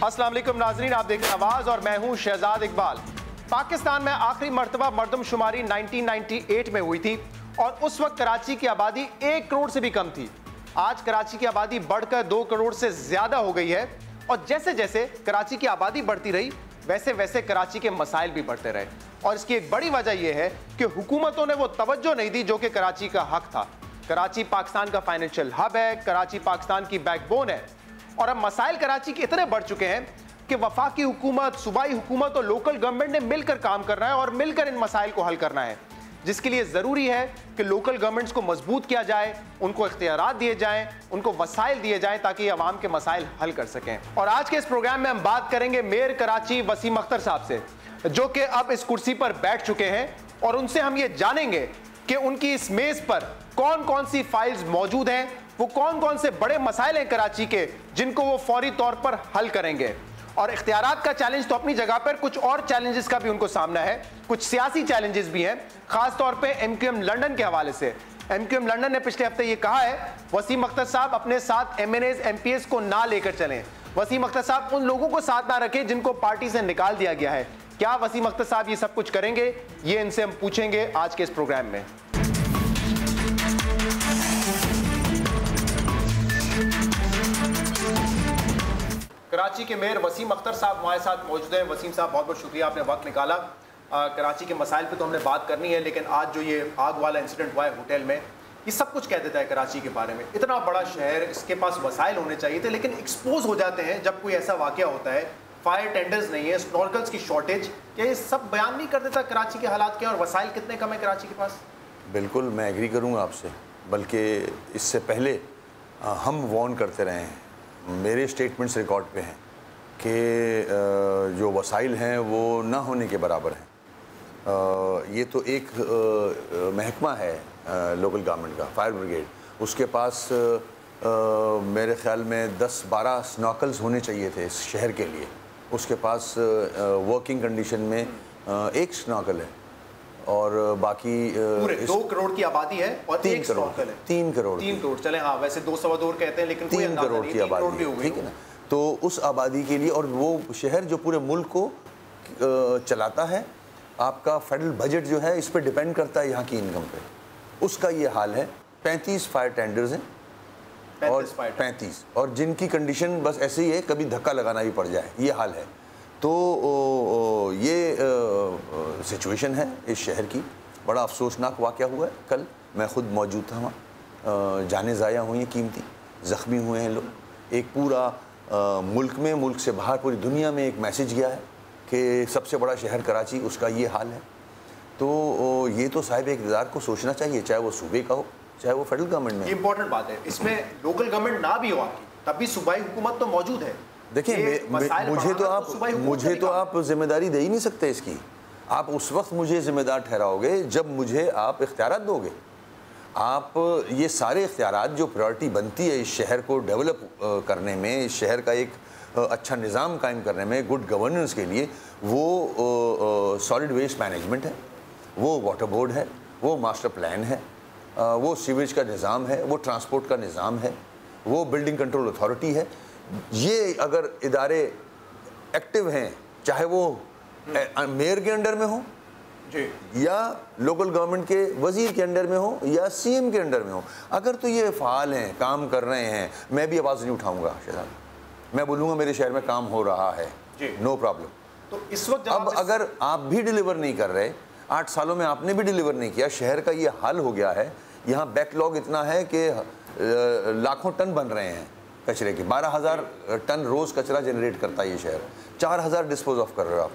अस्सलाम वालेकुम नाजरीन, आप देख रहे हैं आवाज और मैं हूं शहजाद इकबाल। पाकिस्तान में आखिरी मर्तबा मरदमशुमारी 1998 में हुई थी और उस वक्त कराची की आबादी 1 करोड़ से भी कम थी। आज कराची की आबादी बढ़कर 2 करोड़ से ज्यादा हो गई है और जैसे जैसे कराची की आबादी बढ़ती रही वैसे वैसे कराची के मसाइल भी बढ़ते रहे। और इसकी एक बड़ी वजह यह है कि हुकूमतों ने वो तवज्जो नहीं दी जो कि कराची का हक था। कराची पाकिस्तान का फाइनेंशियल हब है, कराची पाकिस्तान की बैकबोन है और अब मसाइल कराची के इतने बढ़ चुके हैं कि वफाकी हुकूमत, सूबाई हुकूमत और लोकल गवर्नमेंट ने मिलकर काम करना है और मिलकर इन मसाइल को हल करना है, जिसके लिए ज़रूरी है कि लोकल गवर्नमेंट्स को मजबूत किया जाए, उनको इख्तियारात दिए जाएं, उनको वसाइल दिए जाएं ताकि अवाम के मसाइल हल कर सकें। और आज के इस प्रोग्राम में हम बात करेंगे मेयर कराची वसीम अख्तर साहब से, जो कि अब इस कुर्सी पर बैठ चुके हैं, और उनसे हम ये जानेंगे कि उनकी इस मेज़ पर कौन कौन सी फाइल्स मौजूद हैं, वो कौन कौन से बड़े मसाइल हैं कराची के जिनको वो फौरी तौर पर हल करेंगे। और इख्तियारात का चैलेंज तो अपनी जगह पर, कुछ और चैलेंजेस का भी उनको सामना है, कुछ सियासी चैलेंजेस भी हैं, खास तौर पे MQM लंदन के हवाले से। MQM लंदन ने पिछले हफ्ते ये कहा है वसीम अख्तर साहब अपने साथ MNAs MPs को ना लेकर चलें। वसीम अख्तर साहब उन लोगों को साथ ना रखें जिनको पार्टी से निकाल दिया गया है। क्या वसीम अख्तर साहब ये सब कुछ करेंगे? ये इनसे हम पूछेंगे आज के इस प्रोग्राम में। कराची के मेयर वसीम अख्तर साहब हमारे साथ मौजूद हैं। वसीम साहब, बहुत बहुत शुक्रिया, आपने वक्त निकाला। कराची के मसाइल पे तो हमने बात करनी है, लेकिन आज जो ये आग वाला इंसिडेंट हुआ है होटल में, ये सब कुछ कह देता है कराची के बारे में। इतना बड़ा शहर, इसके पास वसाइल होने चाहिए थे, लेकिन एक्सपोज हो जाते हैं जब कोई ऐसा वाकया होता है। फायर टेंडर्स नहीं है, स्नॉर्कल्स की शॉर्टेज, क्या ये सब बयान नहीं कर देता कराची के हालात क्या, और वसाइल कितने कम है कराची के पास? बिल्कुल, मैं एग्री करूँगा आपसे, बल्कि इससे पहले हम वार्न करते रहे हैं, मेरे स्टेटमेंट्स रिकॉर्ड पे हैं कि जो वसाइल हैं वो ना होने के बराबर हैं। ये तो एक महकमा है लोकल गवर्नमेंट का, फायर ब्रिगेड, उसके पास मेरे ख्याल में 10-12 स्नॉकल्स होने चाहिए थे इस शहर के लिए। उसके पास वर्किंग कंडीशन में एक स्नॉकल है और बाकी पूरे 2 करोड़ की आबादी है और 3 करोड़ है। 3 करोड़ चले, हाँ वैसे 2 सवा 2 कहते हैं, लेकिन 3 करोड़ की आबादी, ठीक है ना। तो उस आबादी के लिए, और वो शहर जो पूरे मुल्क को चलाता है, आपका फेडरल बजट जो है इस पर डिपेंड करता है यहाँ की इनकम पे, उसका ये हाल है। 35 फायर टेंडर्स हैं और 35, और जिनकी कंडीशन बस ऐसे ही है, कभी धक्का लगाना भी पड़ जाए, ये हाल है। तो ये सिचुएशन है इस शहर की। बड़ा अफसोसनाक वाक़या हुआ है। कल मैं ख़ुद मौजूद था वहाँ, जाने ज़ाया हुई हैं कीमती, ज़ख्मी हुए हैं लोग। एक पूरा मुल्क से बाहर पूरी दुनिया में एक मैसेज गया है कि सबसे बड़ा शहर कराची, उसका ये हाल है। तो ये तो साहिब इक़्तिदार को सोचना चाहिए, चाहे वो सूबे का हो चाहे वो फेडरल गवर्नमेंट में। ये इंपॉर्टेंट बात है, इसमें लोकल गवर्नमेंट ना भी हो आपकी, तब भी सूबाई हुकूमत तो मौजूद है। देखिए, मुझे तो आप जिम्मेदारी दे ही नहीं सकते इसकी। आप उस वक्त मुझे जिम्मेदार ठहराओगे जब मुझे आप इख्तियारात दोगे। आप ये सारे इख्तियारात जो प्रायोरिटी बनती है इस शहर को डेवलप करने में, इस शहर का एक अच्छा निज़ाम कायम करने में, गुड गवर्नेंस के लिए, वो सॉलिड वेस्ट मैनेजमेंट है, वो वाटर बोर्ड है, वो मास्टर प्लान है, वो सीवेज का निज़ाम है, वो ट्रांसपोर्ट का निज़ाम है, वो बिल्डिंग कंट्रोल अथॉरिटी है। ये अगर इदारे एक्टिव हैं, चाहे वो मेयर के अंडर में हो जी, या लोकल गवर्नमेंट के वजीर के अंडर में हो या CM के अंडर में हो, अगर तो ये फ़ाल हैं, काम कर रहे हैं, मैं भी आवाज़ नहीं उठाऊंगा शहजाद, मैं बोलूँगा मेरे शहर में काम हो रहा है, नो प्रॉब्लम। तो इस वक्त अब अगर आप भी डिलीवर नहीं कर रहे, 8 सालों में आपने भी डिलीवर नहीं किया, शहर का ये हाल हो गया है, यहाँ बैकलॉग इतना है कि लाखों टन बन रहे हैं कचरे के, 12,000 टन रोज़ कचरा जनरेट करता है ये शहर, 4,000 डिस्पोज ऑफ कर रहे हो आप।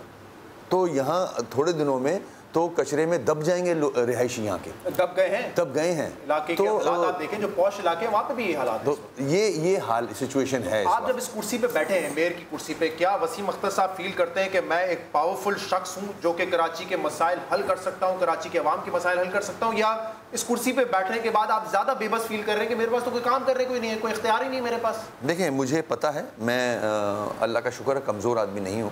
तो यहाँ थोड़े दिनों में तो कचरे में दब जाएंगे रिहायशी यहाँ के, दब गए हैं इलाके तो के हालात आप देखें, जो पॉश इलाके हैं वहाँ पे भी ये हालात तो ये हाल सिचुएशन है। आप जब इस कुर्सी पे बैठे हैं, मेयर की कुर्सी पे, क्या वसीम अख्तर साहब फील करते हैं कि मैं एक पावरफुल शख्स हूँ जो कि कराची के मसाइल हल कर सकता हूँ, कराची के अवाम के मसाइल हल कर सकता हूँ, या इस कुर्सी पे बैठने के बाद आप ज़्यादा बेबस फील कर रहे हैं कि मेरे पास तो कोई काम करने को नहीं है, कोई इख्तियार ही नहीं मेरे पास? देखें, मुझे पता है, मैं अल्लाह का शुक्र है कमज़ोर आदमी नहीं हूँ,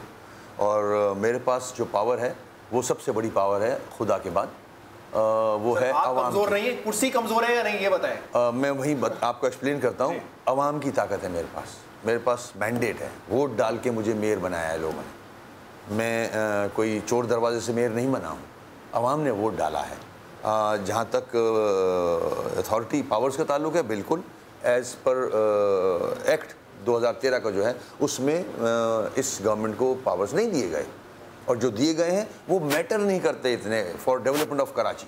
और मेरे पास जो पावर है वो सबसे बड़ी पावर है खुदा के बाद, वो है आवाम। कमजोर नहीं है, कुर्सी कमजोर है या नहीं, ये बताएं। मैं वही आपको एक्सप्लेन करता हूँ। आवाम की ताकत है मेरे पास, मेरे पास मैंडेट है, वोट डाल के मुझे मेयर बनाया है लोगों ने। मैं कोई चोर दरवाजे से मेयर नहीं बना हूँ, आवाम ने वोट डाला है। जहाँ तक अथॉरिटी पावर्स का ताल्लुक है, बिल्कुल एज़ पर एक्ट 2013 का जो है उसमें इस गवर्नमेंट को पावर्स नहीं दिए गए, और जो दिए गए हैं वो मैटर नहीं करते इतने फॉर डेवलपमेंट ऑफ कराची।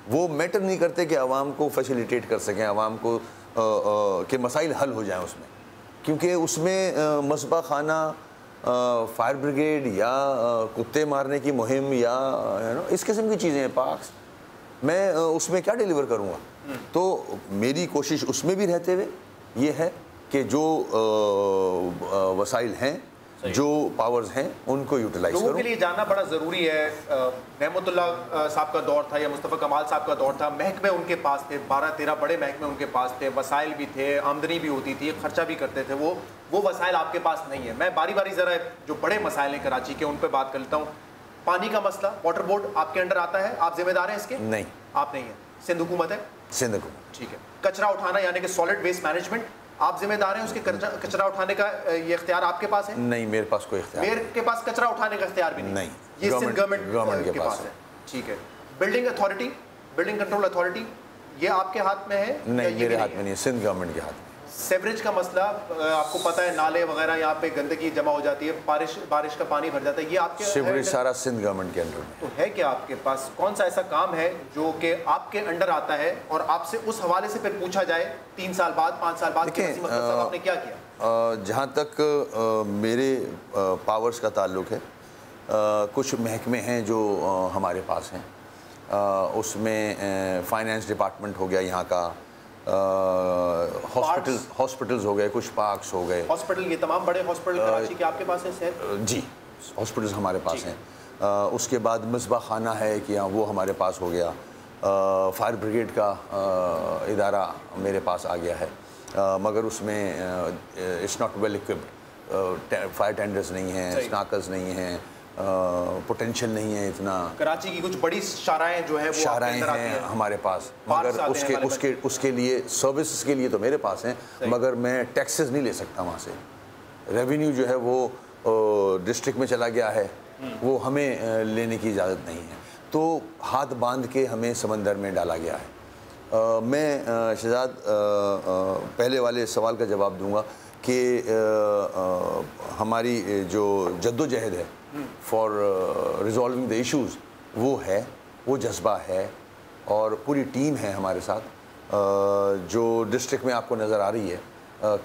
वो मैटर नहीं करते कि आवाम को फैसिलिटेट कर सकें, आवाम को के मसाइल हल हो जाएं उसमें, क्योंकि उसमें मसबा खाना, फायर ब्रिगेड या कुत्ते मारने की मुहिम या इस किस्म की चीज़ें हैं। पार्क्स मैं उसमें क्या डिलीवर करूँगा? तो मेरी कोशिश उसमें भी रहते हुए ये है कि जो वसाइल हैं, जो पावर्स हैं, उनको यूटिलाइज करूं। लोगों के लिए जानना बड़ा ज़रूरी है। नेमतुल्लाह साहब का दौर था या मुस्तफ़ा कमाल साहब का दौर था, महकमे उनके पास थे, 12-13 बड़े महकमे उनके पास थे, वसाइल भी थे, आमदनी भी होती थी, खर्चा भी करते थे। वो वसाइल आपके पास नहीं है। मैं बारी बारी ज़रा जो बड़े मसाइल हैं कराची के उन पर बात कर लेता हूँ। पानी का मसला, वाटर बोर्ड आपके अंडर आता है, आप जिम्मेदार हैं इसके? नहीं, आप नहीं है। सिंध हुकूमत है? सिंध हुकूमत, ठीक है। कचरा उठाना यानी कि सॉलिड वेस्ट मैनेजमेंट, आप जिम्मेदार हैं उसके? कचरा उठाने का ये इख्तियार आपके पास है? नहीं, मेरे पास कोई इख्तियार मेरे के पास कचरा उठाने का इख्तियार भी नहीं। ये सिंध गवर्नमेंट के पास है। ठीक है। Building authority, building control authority, ये आपके हाथ में है? नहीं, मेरे हाथ में नहीं है, सिंध गवर्नमेंट के हाथ में। सेवरेज का मसला, आपको पता है नाले वगैरह यहाँ पे गंदगी जमा हो जाती है, बारिश का पानी भर जाता है, ये आपके सेवरेज सारा सिंध गवर्नमेंट के अंडर में। तो है क्या आपके पास? कौन सा ऐसा काम है जो कि आपके अंडर आता है और आपसे उस हवाले से फिर पूछा जाए 3 साल बाद, 5 साल बाद कि वसीम अख्तर साहब आपने क्या किया? जहाँ तक मेरे पावर्स का ताल्लुक है, कुछ महकमे हैं जो हमारे पास हैं। उसमें फाइनेंस डिपार्टमेंट हो गया यहाँ का, हॉस्पिटल्स हो गए, कुछ पार्क्स हो गए। हॉस्पिटल, ये तमाम बड़े हॉस्पिटल कराची के आपके पास है? जी, हॉस्पिटल्स हमारे पास हैं। उसके बाद मसबा खाना है कि हाँ, वो हमारे पास हो गया। फायर ब्रिगेड का इदारा मेरे पास आ गया है, मगर उसमें it's not well equipped. Fire tenders नहीं हैं, स्नाकर्स नहीं हैं, पोटेंशियल नहीं है इतना। कराची की कुछ बड़ी शाराएं जो है वो शाराएं हैं हमारे पास, मगर उसके लिए सर्विसेज के लिए तो मेरे पास हैं, मगर मैं टैक्सेस नहीं ले सकता वहाँ से। रेवेन्यू जो है वो डिस्ट्रिक्ट में चला गया है, वो हमें लेने की इजाज़त नहीं है, तो हाथ बांध के हमें समंदर में डाला गया है। मैं शहजाद पहले वाले सवाल का जवाब दूंगा कि हमारी जो जद्दोजहद है फॉर रिजॉल्विंग द इश्यूज़, वो है, वो जज्बा है, और पूरी टीम है हमारे साथ जो डिस्ट्रिक्ट में आपको नज़र आ रही है,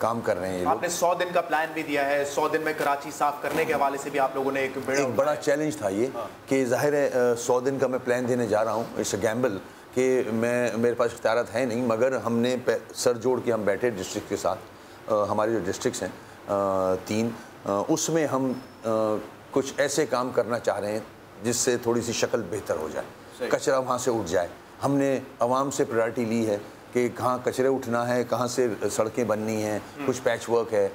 काम कर रहे हैं ये लोग। आपने 100 दिन का प्लान भी दिया है, 100 दिन में कराची साफ करने के हवाले से भी आप लोगों ने एक बड़ा चैलेंज था ये। हाँ। कि जाहिर है 100 दिन का मैं प्लान देने जा रहा हूँ, इट्स अ गैम्बल कि मेरे पास इख्तियारात है नहीं, मगर हमने सर जोड़ के हम बैठे डिस्ट्रिक्ट के साथ। हमारे जो डिस्ट्रिक्ट्स हैं 3, उसमें हम कुछ ऐसे काम करना चाह रहे हैं जिससे थोड़ी सी शक्ल बेहतर हो जाए, कचरा वहाँ से उठ जाए। हमने आवाम से प्रायोरिटी ली है कि कहाँ कचरे उठना है, कहाँ से सड़कें बननी हैं, कुछ पैच वर्क है,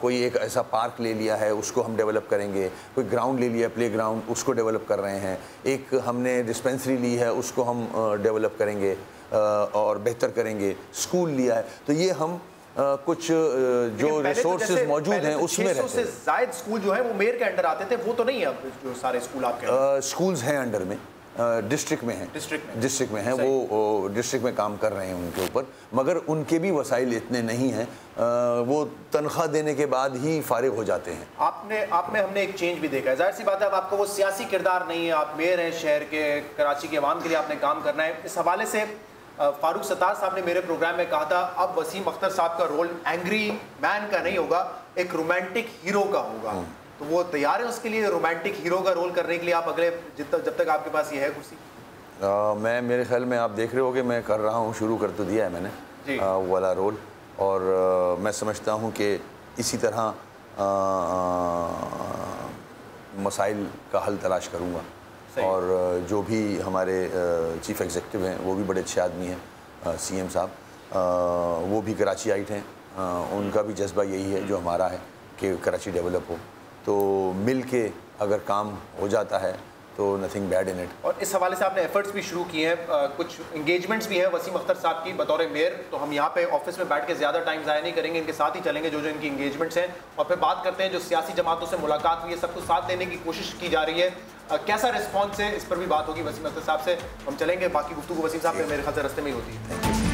कोई एक ऐसा पार्क ले लिया है उसको हम डेवलप करेंगे, कोई ग्राउंड ले लिया प्ले ग्राउंड उसको डेवलप कर रहे हैं, एक हमने डिस्पेंसरी ली है उसको हम डेवलप करेंगे और बेहतर करेंगे, स्कूल लिया है। तो ये हम कुछ जो रिसोर्सेज मौजूद हैं उसमें रहते हैं। 600 से ज़ायद स्कूल जो है वो मेयर के अंडर आते थे, वो तो नहीं है अब जो सारे स्कूल आपके? स्कूल्स हैं अंडर में, डिस्ट्रिक्ट में हैं, डिस्ट्रिक्ट में हैं, वो डिस्ट्रिक्ट में काम कर रहे हैं उनके ऊपर, मगर उनके भी वसाइल इतने नहीं हैं, वो तनख्वाह देने के बाद ही फारिग हो जाते हैं। आप में हमने एक चेंज भी देखा है, जाहिर सी बात है अब आपका वो सियासी किरदार नहीं है, आप मेयर हैं शहर के, कराची के अवाम के लिए आपने काम करना है। इस हवाले से फारूक सत्तार साहब ने मेरे प्रोग्राम में कहा था अब वसीम अख्तर साहब का रोल एंग्री मैन का नहीं होगा, एक रोमांटिक हीरो का होगा। तो वो तैयार है उसके लिए, रोमांटिक हीरो का रोल करने के लिए? आप अगले जब तक आपके पास ये है कुर्सी? मैं मेरे ख्याल में आप देख रहे हो कि मैं कर रहा हूँ, शुरू कर तो दिया है मैंने वो वाला रोल, और मैं समझता हूँ कि इसी तरह मसाइल का हल तलाश करूँगा। और जो भी हमारे चीफ एग्जीक्यूटिव हैं वो भी बड़े अच्छे आदमी हैं, सीएम साहब, वो भी कराची आइट हैं, उनका भी जज्बा यही है जो हमारा है कि कराची डेवलप हो। तो मिल के अगर काम हो जाता है तो नथिंग बैड इन इट। और इस हवाले से आपने एफर्ट्स भी शुरू किए हैं, कुछ इंगेजमेंट्स भी हैं वसीम अख्तर साहब की बतौर मेयर, तो हम यहाँ पे ऑफिस में बैठ के ज़्यादा टाइम ज़ाया नहीं करेंगे, इनके साथ ही चलेंगे जो जो इनकी इंगेजमेंट्स हैं, और फिर बात करते हैं जो सियासी जमातों से मुलाकात हुई है, सबको साथ देने की कोशिश की जा रही है, कैसा रिस्पॉन्स है, इस पर भी बात होगी वसीम अख्तर साहब से। हम चलेंगे, बाकी गुफ्तगू वसीम साहब मेरे ख्याल से रस्ते में ही होती है।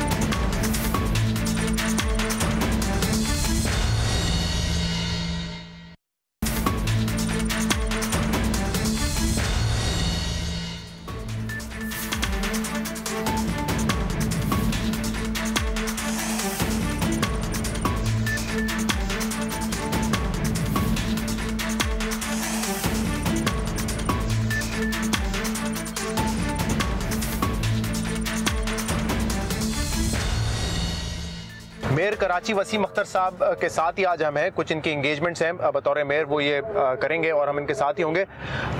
मेयर कराची वसीम अख्तर साहब के साथ ही आज हम हैं, कुछ इनके इंगेजमेंट्स हैं बतौर मेयर, वो ये करेंगे और हम इनके साथ ही होंगे।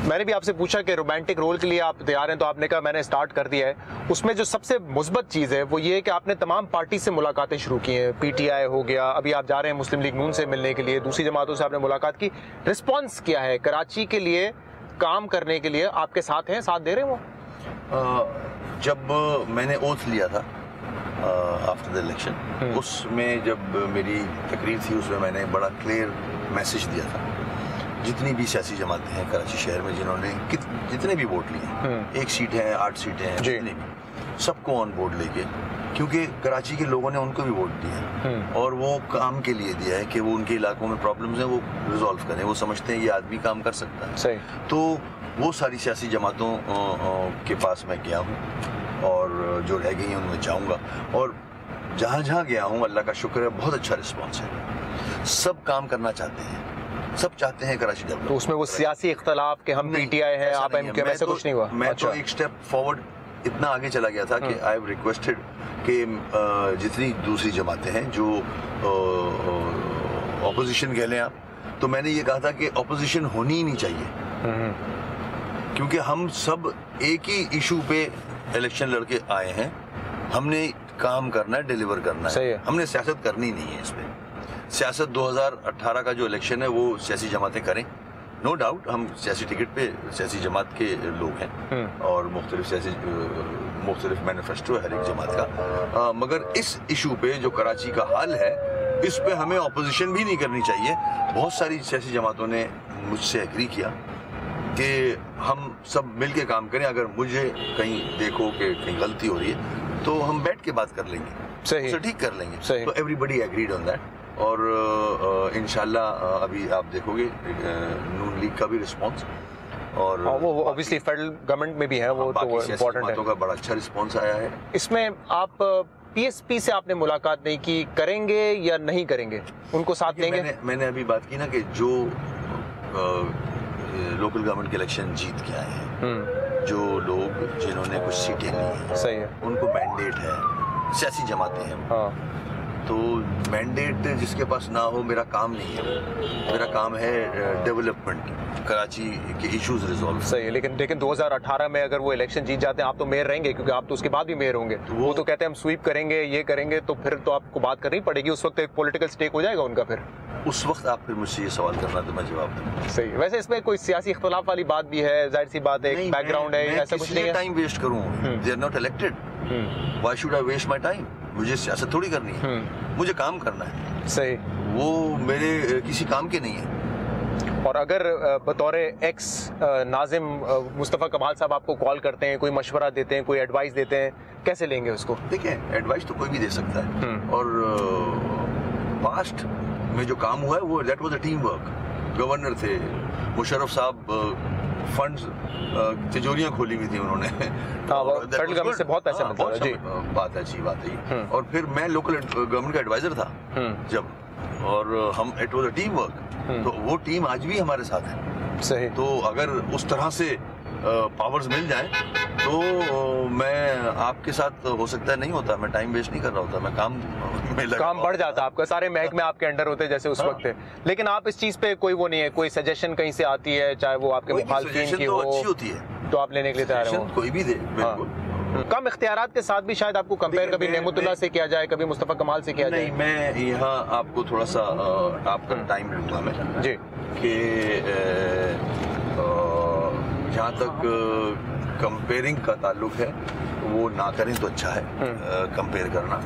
मैंने भी आपसे पूछा कि रोमांटिक रोल के लिए आप तैयार हैं, तो आपने कहा मैंने स्टार्ट कर दिया है। उसमें जो सबसे मुस्बत चीज़ है वो ये है कि आपने तमाम पार्टी से मुलाकातें शुरू की हैं, PTI हो गया, अभी आप जा रहे हैं मुस्लिम लीग नून से मिलने के लिए, दूसरी जमातों से आपने मुलाकात की। रिस्पॉन्स क्या है कराची के लिए काम करने के लिए? आपके साथ हैं, साथ दे रहे हैं वो? जब मैंने ओथ लिया था आफ्टर द इलेक्शन, उसमें जब मेरी तकरीर थी उसमें मैंने बड़ा क्लियर मैसेज दिया था, जितनी भी सियासी जमातें हैं कराची शहर में जिन्होंने जितने भी वोट लिए, 1 सीट है 8 सीटें हैं, जितने भी, सबको ऑन बोर्ड लेके, क्योंकि कराची के लोगों ने उनको भी वोट दिया और वो काम के लिए दिया है कि वो उनके इलाकों में प्रॉब्लम्स हैं वो रिजॉल्व करें। वो समझते हैं ये आदमी काम कर सकता है। सही। तो वो सारी सियासी जमातों के पास मैं गया हूँ और जो रह गई हैं उनमें जाऊँगा, और जहाँ जहाँ गया हूँ अल्लाह का शुक्र है बहुत अच्छा रिस्पॉन्स है। सब काम करना चाहते हैं, सब चाहते हैं कराची डेवलप। तो उसमें वो सियासी इख्तलाफ के हम PTI हैं, आप MK, ऐसा कुछ नहीं हुआ? मैं तो एक स्टेप फॉरवर्ड इतना आगे चला गया था कि आई हैव रिक्वेस्टेड कि जितनी दूसरी जमातें हैं जो ऑपोजिशन कह लें आप, तो मैंने ये कहा था कि ऑपोजिशन होनी ही नहीं चाहिए, क्योंकि हम सब एक ही इशू पे इलेक्शन लड़के आए हैं। हमने काम करना है, डिलीवर करना है, हमने सियासत करनी नहीं है। इस पे सियासत 2018 का जो इलेक्शन है वो सियासी जमातें करें, नो डाउट हम सियासी टिकट पे सियासी जमात के लोग हैं और मुख्तलिफ मैनिफेस्टो है हर एक जमात का, मगर इस इशू पे जो कराची का हाल है इस पे हमें ऑपोजिशन भी नहीं करनी चाहिए। बहुत सारी सियासी जमातों ने मुझसे एग्री किया कि हम सब मिल के काम करें, अगर मुझे कहीं देखो कि कहीं गलती हो रही है तो हम बैठ के बात कर लेंगे, उसे ठीक कर लेंगे। तो एवरीबडी एग्रीड ऑन दैट, और इंशाल्लाह अभी आप देखोगे नून लीग का भी रिस्पांस, और वो ऑब्वियसली फेडरल गवर्नमेंट में भी है, वो तो इम्पोर्टेंट है, का बड़ा अच्छा रिस्पांस आया है। इसमें आप PSP से आपने मुलाकात नहीं की, करेंगे या नहीं करेंगे, उनको साथ लेंगे? मैंने अभी बात की ना कि जो लोकल गवर्नमेंट के इलेक्शन जीत के आए हैं, जो लोग जिन्होंने कुछ सीटें ली हैं, सही है, उनको मैंडेट है, सियासी जमातें हैं। हाँ। तो मैंडेट जिसके पास ना हो, मेरा काम नहीं है, मेरा काम है डेवलपमेंट, कराची के इश्यूज रिजॉल्व। सही है, लेकिन 2018 में अगर वो इलेक्शन जीत जाते हैं, आप तो मेयर रहेंगे, क्योंकि आप तो उसके बाद भी मेयर होंगे, तो वो तो कहते हैं हम स्वीप करेंगे, ये करेंगे, तो फिर तो आपको बात करनी पड़ेगी, उस वक्त एक पॉलिटिकल स्टेक हो जाएगा उनका। फिर उस वक्त आप फिर मुझसे ये सवाल करना तो मैं जवाब दूंगा। सही। वैसे इसमें कोई सियासी इख्तलाफ वाली बात भी है, जाहिर सी बात है, एक बैकग्राउंड है, ऐसा कुछ नहीं है। टाइम वेस्ट करूं, they are not elected, why should I waste my time? मुझे सियासत थोड़ी करनी है, मुझे काम करना है। सही। वो मेरे किसी काम के नहीं है। और अगर बतौर एक्स नाजिम मुस्तफ़ा कमाल साहब आपको कॉल करते हैं, कोई मशवरा देते हैं, कोई एडवाइस देते हैं, कैसे लेंगे उसको? देखिए, एडवाइस तो कोई भी दे सकता है, और पास्ट में जो काम हुआ है वो that was a team work. Governor थे मुशर्रफ साहब, फंड्स तिजोरियां खोली हुई थी उन्होंने, फेडरल गवर्नमेंट से बहुत पैसे मिलते हैं। जी, बात है, अच्छी बात है। और फिर मैं लोकल गवर्नमेंट का एडवाइजर था जब, और हम it was a team work, तो वो टीम आज भी हमारे साथ है। सही। तो अगर उस तरह से पावर्स मिल जाए तो मैं आपके साथ हो सकता है नहीं होता, मैं टाइम वेस्ट नहीं कर रहा होता, मैं काम बढ़ जाता, आपका सारे महकमे आपके अंडर होते जैसे उस वक्त थे। लेकिन आप इस चीज पे कोई वो नहीं है, कोई सजेशन कहीं से आती है, चाहे वो आपके मुखालिफिन की हो, अच्छी होती है, तो आप लेने के लिए तैयार हो? कोई भी दे, बिल्कुल। कम इख्तियारात के साथ भी शायद आपको कंपेयर कभी नेमतुल्लाह से किया जाए, कभी मुस्तफ़ा कमाल से किया जाए। नहीं, मैं यहाँ आपको थोड़ा सा आपका टाइम लूँगा मैं जी, कि जहाँ तक कंपेयरिंग का ताल्लुक है वो ना करें तो अच्छा है, कंपेयर करना।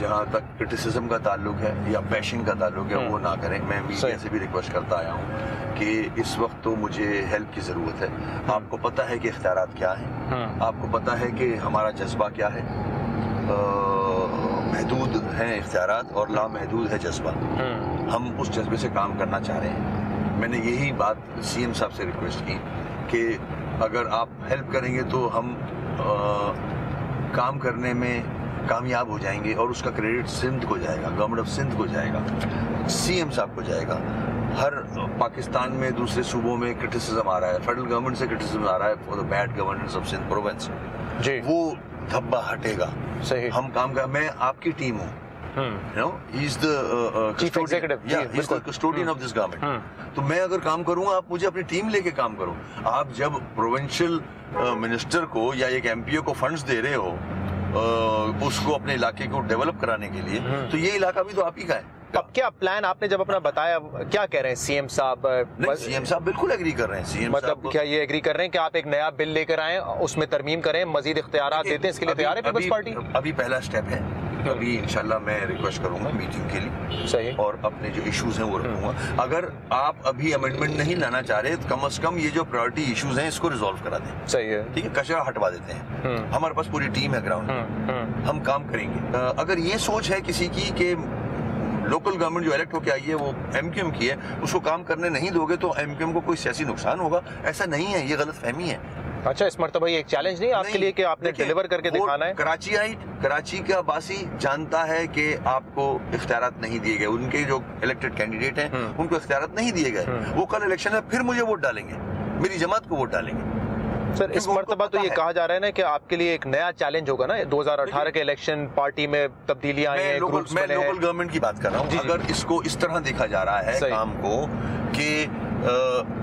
जहाँ तक क्रिटिसिज्म का ताल्लुक है या बैशिंग का ताल्लुक है वो ना करें। मैं मीडिया से भी रिक्वेस्ट करता आया हूँ कि इस वक्त तो मुझे हेल्प की ज़रूरत है। आपको पता है कि इख्तियारात क्या हैं, आपको पता है कि हमारा जज्बा क्या है। महदूद हैं इख्तियारात और लामहदूद है जज्बा। हम उस जज्बे से काम करना चाह रहे हैं। मैंने यही बात सीएम साहब से रिक्वेस्ट की कि अगर आप हेल्प करेंगे तो हम काम करने में कामयाब हो जाएंगे और उसका क्रेडिट सिंध को जाएगा, गवर्नमेंट ऑफ सिंध को जाएगा, सीएम साहब को जाएगा। हर पाकिस्तान में दूसरे सूबों में क्रिटिसिज्म आ रहा है, फेडरल गवर्नमेंट से क्रिटिसिज्म आ रहा है for the bad governance of Sindh province जी, वो धब्बा हटेगा। सही, हम काम कर, मैं आपकी टीम हूँ, you know, he's the chief executive, yeah, he's the custodian of this government। तो मैं अगर काम करूँगा, आप मुझे अपनी टीम लेके काम करो। आप जब प्रोविंशियल मिनिस्टर को या एक एमपीओ को फंड्स दे रहे हो उसको अपने इलाके को डेवलप कराने के लिए, तो ये इलाका भी तो आप ही का है। अब क्या प्लान आपने जब अपना बताया, क्या कह रहे हैं सीएम साहब? सीएम साहब बिल्कुल एग्री कर रहे हैं। सीएम मतलब क्या ये एग्री कर रहे हैं कि आप एक नया बिल लेकर आए, उसमें तरमीम करें, मजीद इख्तियारात देते हैं, इसके लिए तैयार है पीपल्स पार्टी? अभी पहला स्टेप है। अभी इंशाल्लाह मैं रिक्वेस्ट करूंगा मीटिंग के लिए, सही, और अपने जो इश्यूज हैं वो रखूंगा। अगर आप अभी अमेंडमेंट नहीं लाना चाह रहे, कम से कम ये जो प्रायोरिटी इश्यूज हैं इसको रिजॉल्व करा दें। सही है, ठीक है, कचरा हटवा देते हैं। हमारे पास पूरी टीम है ग्राउंड, हम काम करेंगे। अगर ये सोच है किसी की कि लोकल गवर्नमेंट जो इलेक्ट होकर आई है वो एमक्यूएम की है, उसको काम करने नहीं दोगे तो एमक्यूएम को कोई सियासी नुकसान होगा, ऐसा नहीं है, ये गलत फहमी है। अच्छा, इस मर्तबा ये एक चैलेंज नहीं आपके लिए कि आपने डिलीवर करके दिखाना है? कराची का बासी जानता है कि आपको इख्तियारात नहीं दिए गए, उनके जो इलेक्टेड कैंडिडेट हैं उनको इख्तियारात नहीं दिए गए। वो कल इलेक्शन में फिर मुझे वोट डालेंगे, मेरी जमात को वोट डालेंगे। सर, इस मर्तबा तो ये कहा जा रहा है ना कि आपके लिए एक नया चैलेंज होगा ना, 2018 के इलेक्शन, पार्टी में तब्दीलियां आई हैं, ग्रुप्स बने हैं। मैं लोकल गवर्नमेंट की बात कर रहा हूँ। अगर इसको इस तरह देखा जा रहा है काम को कि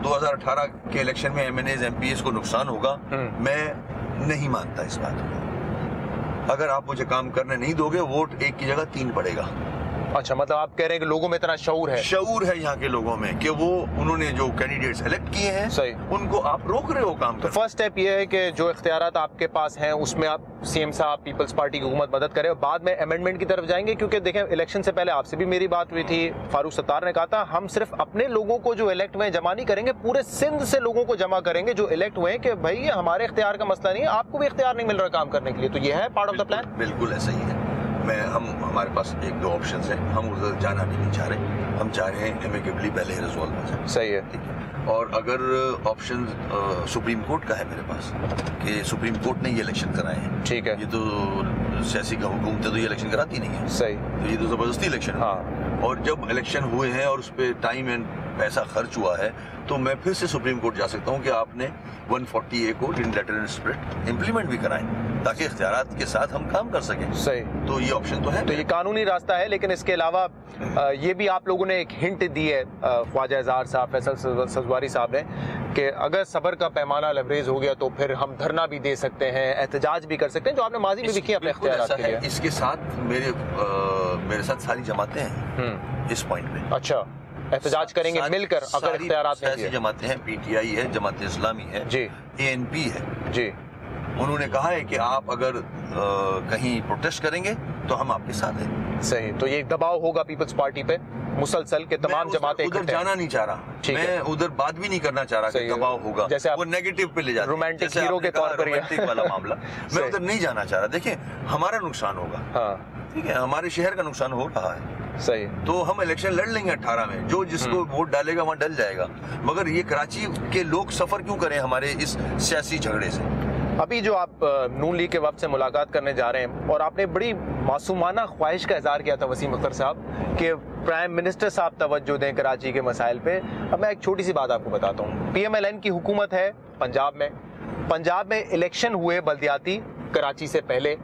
2018 के इलेक्शन में एमएनएज एमपीएस को नुकसान होगा, मैं नहीं मानता इस बात को। अगर आप मुझे काम करने नहीं दोगे, वोट एक की जगह 3 पड़ेगा। अच्छा, मतलब आप कह रहे हैं कि लोगों में इतना शऊर है यहाँ के लोगों में कि वो उन्होंने जो कैंडिडेट्स इलेक्ट किए हैं, सही, उनको आप रोक रहे हो काम तो फर्स्ट स्टेप ये है कि जो इख्तियारात आपके पास हैं उसमें आप सीएम साहब, पीपल्स पार्टी की हुकूमत मदद करें, और बाद में अमेंडमेंट की तरफ जाएंगे। क्योंकि देखें, इलेक्शन से पहले आपसे भी मेरी बात हुई थी, फारूक सत्तार ने कहा था हम सिर्फ अपने लोगों को जो इलेक्ट हुए जमा नहीं करेंगे, पूरे सिंध से लोगों को जमा करेंगे जो इलेक्ट हुए, कि भाई ये हमारे इख्तियार का मसला नहीं है, आपको भी इख्तियार नहीं मिल रहा काम करने के लिए। तो ये है पार्ट ऑफ द प्लान। बिल्कुल ऐसा ही है। हमारे पास 1-2 ऑप्शन हैं, हम उधर जाना भी नहीं चाह रहे, हम चाह रहे हैं एमिकेबली पहले ही रिजॉल्व हो जाए। सही है, ठीक है। और अगर ऑप्शन सुप्रीम कोर्ट का है मेरे पास कि सुप्रीम कोर्ट ने ये इलेक्शन कराए हैं, ठीक है, ये तो सियासी हुकूमतें तो ये इलेक्शन कराती नहीं है, सही, तो ये तो जबरदस्ती इलेक्शन है। और जब इलेक्शन हुए हैं और उस पर टाइम एंड पैसा खर्च हुआ है, तो मैं फिर से सुप्रीम कोर्ट जा सकता हूँ कि आपने 140A को इन लेटर एंड स्पिरिट इम्प्लीमेंट भी कराएं, ताकि इख्तियारात के साथ हम काम कर सकें। सही, तो ये ऑप्शन तो है, तो ये कानूनी रास्ता है। लेकिन इसके अलावा ये भी आप लोगों ने एक हिंट दी है, ख्वाजा इजहार साहब, फैसल सजवारी साहब ने, कि अगर सबर का पैमाना लबरेज हो गया तो फिर हम धरना भी दे सकते हैं, एहतजाज भी कर सकते हैं, जो आपने माजी में भी किया अपने इख्तियारात के लिए। इसके साथ मेरे साथ सारी जमातें हैं इस पॉइंट पे। अच्छा, एहतजाज करेंगे मिलकर अगर इख्तियारात नहीं दिए? जमातें हैं, पीटीआई है, जमात इस्लामी है जी, एएनपी है जी। उन्होंने कहा है कि आप अगर कहीं प्रोटेस्ट करेंगे तो हम आपके साथ हैं। सही, तो ये एक दबाव होगा पीपल्स पार्टी पे मुसलसल के तमाम जमातें उधर जाना नहीं चाह रहा, मैं उधर बात भी नहीं करना चाह रहा कि दबाव होगा, जैसे वो नेगेटिव पे ले जाते हैं, रोमांटिक हीरो के तौर पर रोमांटिक वाला मामला। मैं उधर नहीं जाना चाह रहा। देखिए, हमारा नुकसान होगा, ठीक है, हमारे शहर का नुकसान हो रहा है, सही, तो हम इलेक्शन लड़ लेंगे 18 में, जो जिसको वोट डालेगा वहाँ डल जाएगा, मगर ये कराची के लोग सफर क्यों करें हमारे इस सियासी झगड़े से। अभी जो आप नून लीग के वक्त से मुलाकात करने जा रहे हैं, और आपने बड़ी मासूमाना ख्वाहिश का इजहार किया था वसीम अख्तर साहब कि प्राइम मिनिस्टर साहब तवज्जो दें कराची के मसाइल पे। अब मैं एक छोटी सी बात आपको बताता हूँ, PMLN की हुकूमत है पंजाब में इलेक्शन हुए बल्दियाती कराची से पहले,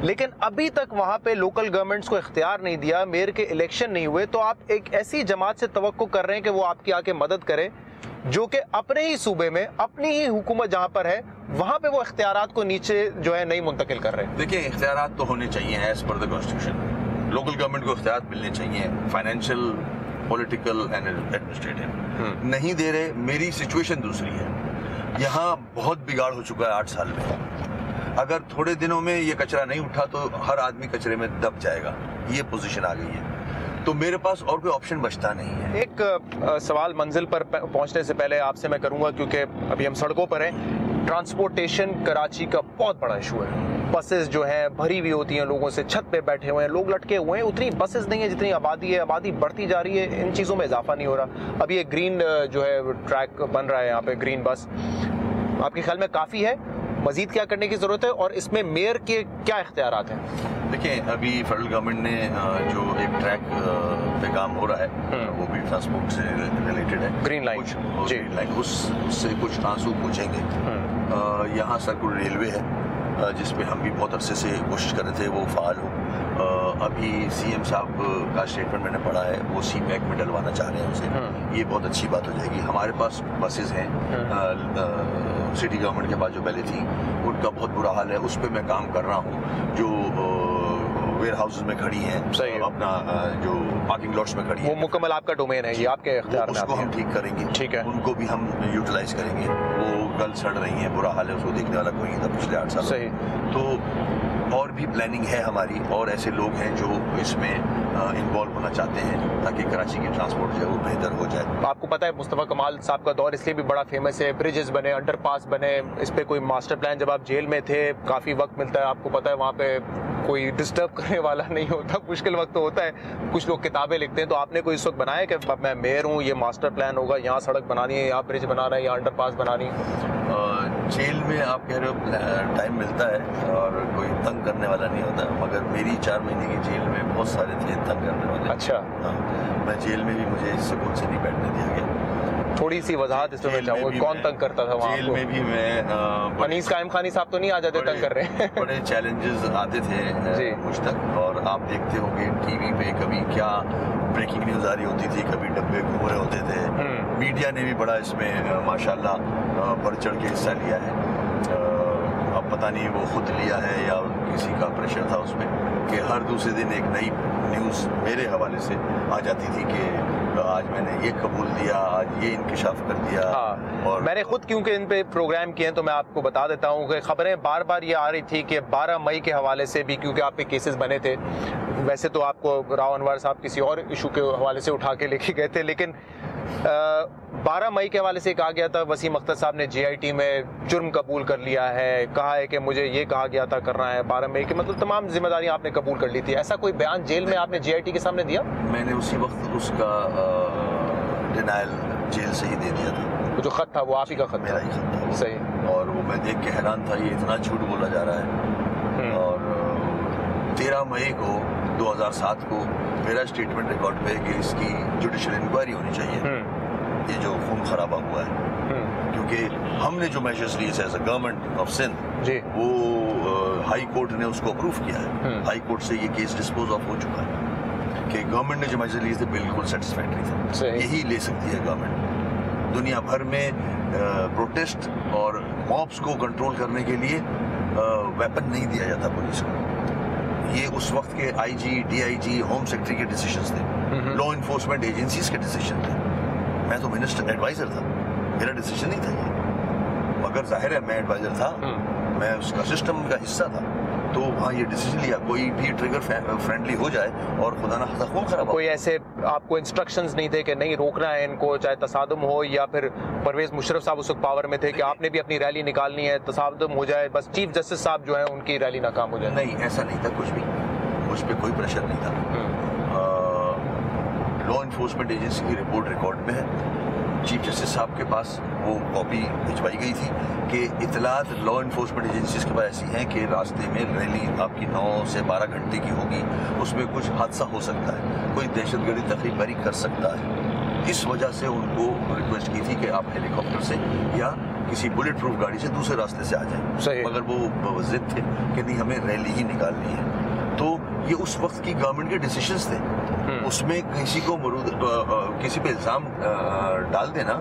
लेकिन अभी तक वहाँ पे लोकल गवर्नमेंट्स को इख्तियार नहीं दिया, मेयर के इलेक्शन नहीं हुए। तो आप एक ऐसी जमात से तवक्को कर रहे हैं कि वो आपकी आके मदद करे, जो कि अपने ही सूबे में अपनी ही हुकूमत जहाँ पर है वहाँ पे वो इख्तियारात को नीचे जो है नहीं मुंतकिल कर रहे हैं। देखिए, इख्तियारात तो होने चाहिए as per the constitution, local government को इख्तियार मिलने चाहिए, फाइनेंशियल, पॉलिटिकल एंड एडमिनिस्ट्रेटिव, नहीं दे रहे। मेरी सिचुएशन दूसरी है, यहाँ बहुत बिगाड़ हो चुका है 8 साल में। अगर थोड़े दिनों में ये कचरा नहीं उठा तो हर आदमी कचरे में दब जाएगा, ये पोजीशन आ गई है। तो मेरे पास और कोई ऑप्शन बचता नहीं है। एक सवाल मंजिल पर पहुंचने से पहले आपसे मैं करूंगा, क्योंकि अभी हम सड़कों पर हैं। ट्रांसपोर्टेशन कराची का बहुत बड़ा इशू है। बसेस जो हैं भरी हुई होती हैं लोगों से, छत पे बैठे हुए हैं लोग, लटके हुए हैं। उतनी बसेस नहीं है जितनी आबादी है, आबादी बढ़ती जा रही है, इन चीज़ों में इजाफा नहीं हो रहा। अभी एक ग्रीन जो है ट्रैक बन रहा है यहाँ पे, ग्रीन बस, आपके ख्याल में काफ़ी है? मजीद क्या करने की ज़रूरत है और इसमें मेयर के क्या इख्तियारात हैं? देखिए, अभी फेडरल गवर्नमेंट ने जो एक ट्रैक पे काम हो रहा है वो भी ट्रांसपोर्ट से रिलेटेड है, ग्रीन लाइन जी, ग्रीन लाइन, उससे कुछ ट्रांसू पूछेंगे। यहाँ सर्कुलर रेलवे है जिस पे हम भी बहुत अरसे से कोशिश कर रहे थे वो फाल हो। अभी सीएम साहब का स्टेटमेंट मैंने पढ़ा है, वो सी पैक में डलवाना चाह रहे हैं उसे। ये बहुत अच्छी बात हो जाएगी। हमारे पास बसेस हैं, सिटी गवर्नमेंट के पास जो पहले थी उनका बहुत बुरा हाल है, उस पर मैं काम कर रहा हूँ। जो वेयर हाउसेज में खड़ी हैं, अपना जो पार्किंग लॉट्स में खड़ी है, वो मुकम्मल आपका डोमेन है, ये आपके इख्तियार में, उसको हम ठीक करेंगे। ठीक है, उनको भी हम यूटिलाइज करेंगे। वो कल सड़ रही हैं, बुरा हाल है, उसको देखने वाला कोई नहीं था पिछले 8 साल। सही। तो और भी प्लानिंग है हमारी, और ऐसे लोग हैं जो इसमें इन्वॉल्व होना चाहते हैं ताकि कराची की ट्रांसपोर्ट जो है वो बेहतर हो जाए। आपको पता है मुस्तफ़ा कमाल साहब का दौर इसलिए भी बड़ा फेमस है, ब्रिजेस बने, अंडरपास बने, इस पे कोई मास्टर प्लान, जब आप जेल में थे काफ़ी वक्त मिलता है, आपको पता है वहाँ पे कोई डिस्टर्ब करने वाला नहीं होता, मुश्किल वक्त तो होता है, कुछ लोग किताबें लिखते हैं, तो आपने कोई इस वक्त बनाया कि मैं मेयर हूँ, ये मास्टर प्लान होगा, यहाँ सड़क बनानी है, यहाँ ब्रिज बनाना है, यहाँ अंडरपास बनानी है? जेल में आप कह रहे हो टाइम मिलता है और कोई तंग करने वाला नहीं होता, मगर मेरी 4 महीने की जेल में बहुत सारे थे तंग करने वाले। अच्छा। हाँ, मैं जेल में भी मुझे सुकून से नहीं बैठने दिया गया। थोड़ी सी वजाहत इसमें चाहूँगा, कौन तंग करता था वहाँ? जेल में भी मैं अनीस कायम खानी साहब तो नहीं आ जाते तंग कर रहे हैं? बड़े चैलेंजेस आते थे मुझ तक, और आप देखते होंगे टीवी पे कभी क्या ब्रेकिंग न्यूज़ आ रही होती थी, कभी डब्बे घूम रहे होते थे। मीडिया ने भी बड़ा इसमें माशाल्लाह बढ़ चढ़ के हिस्सा लिया है। अब पता नहीं वो खुद लिया है या किसी का प्रेशर था उसमें, कि हर दूसरे दिन एक नई न्यूज़ मेरे हवाले से आ जाती थी कि आज मैंने ये कबूल दिया, आज ये इंकिशाफ कर दिया। हाँ, और मैंने खुद क्योंकि इन पे प्रोग्राम किए हैं तो मैं आपको बता देता हूँ कि खबरें बार बार ये आ रही थी कि 12 मई के हवाले से भी, क्योंकि आप पे केसेस बने थे, वैसे तो आपको राव अनवर साहब किसी और इशू के हवाले से उठा के लेके गए थे, लेकिन 12 मई के हवाले से कहा गया था वसीम अख्तर साहब ने JIT में जुर्म कबूल कर लिया है, कहा है कि मुझे ये कहा गया था करना है 12 मई के, मतलब तमाम जिम्मेदारी आपने कबूल कर ली थी। ऐसा कोई बयान जेल में आपने JIT के सामने दिया? मैंने उसी वक्त उसका डिनायल जेल से ही दे दिया था। जो खत था वो आप ही का खत? मेरा ही खत था। सही। और वो मैं देख के हैरान था, ये इतना झूठ बोला जा रहा है। और 13 मई को 2007 को मेरा स्टेटमेंट रिकॉर्ड पे कि इसकी जुडिशियल इंक्वायरी होनी चाहिए, ये जो खून खराबा हुआ है, क्योंकि हमने जो मेजर्स लिए as a government of Sindh वो हाई कोर्ट ने उसको अप्रूव किया है। हाई कोर्ट से ये केस डिस्पोज ऑफ हो चुका है कि गवर्नमेंट ने जो मेजर लिए थे बिल्कुल सेटिस्फैक्टरी थे, यही ले सकती है गवर्नमेंट। दुनिया भर में प्रोटेस्ट और मॉब्स को कंट्रोल करने के लिए वेपन नहीं दिया जाता पुलिस को। ये उस वक्त के IG, DIG, होम सेक्रेटरी के डिसीजंस थे, लॉ इन्फोर्समेंट एजेंसीज के डिसीजन थे। मैं तो मिनिस्टर एडवाइजर था, मेरा डिसीजन नहीं था ये, मगर जाहिर है मैं एडवाइजर था, मैं उसका सिस्टम का हिस्सा था, तो वहाँ ये डिसीजन लिया। कोई भी ट्रिगर फ्रेंडली हो जाए और खुदा ना खास्ता खून खराब, कोई ऐसे आपको इंस्ट्रक्शंस नहीं थे कि नहीं रोकना है इनको, चाहे तसादुम हो, या फिर परवेज मुशर्रफ साहब उस वक्त पावर में थे कि आपने भी अपनी रैली निकालनी है, तसादुम हो जाए, बस चीफ जस्टिस साहब जो है उनकी रैली नाकाम हो जाए? नहीं, ऐसा नहीं था कुछ भी, मुझ पर कोई प्रेशर नहीं था। लॉ इन्फोर्समेंट एजेंसी की रिपोर्ट रिकॉर्ड में है, चीफ जस्टिस साहब के पास वो कॉपी भिजवाई गई थी कि इतलात लॉ इन्फोर्समेंट एजेंसीज के पास ऐसी हैं कि रास्ते में रैली आपकी 9 से 12 घंटे की होगी, उसमें कुछ हादसा हो सकता है, कोई दहशतगर्दी तकरीबरी कर सकता है। इस वजह से उनको रिक्वेस्ट की थी कि आप हेलीकॉप्टर से या किसी बुलेट प्रूफ गाड़ी से दूसरे रास्ते से आ जाएं, मगर वो जिद थे कि नहीं हमें रैली ही निकालनी है। तो ये उस वक्त की गवर्नमेंट के डिसीजंस थे, उसमें किसी को किसी पे इल्जाम डाल देना,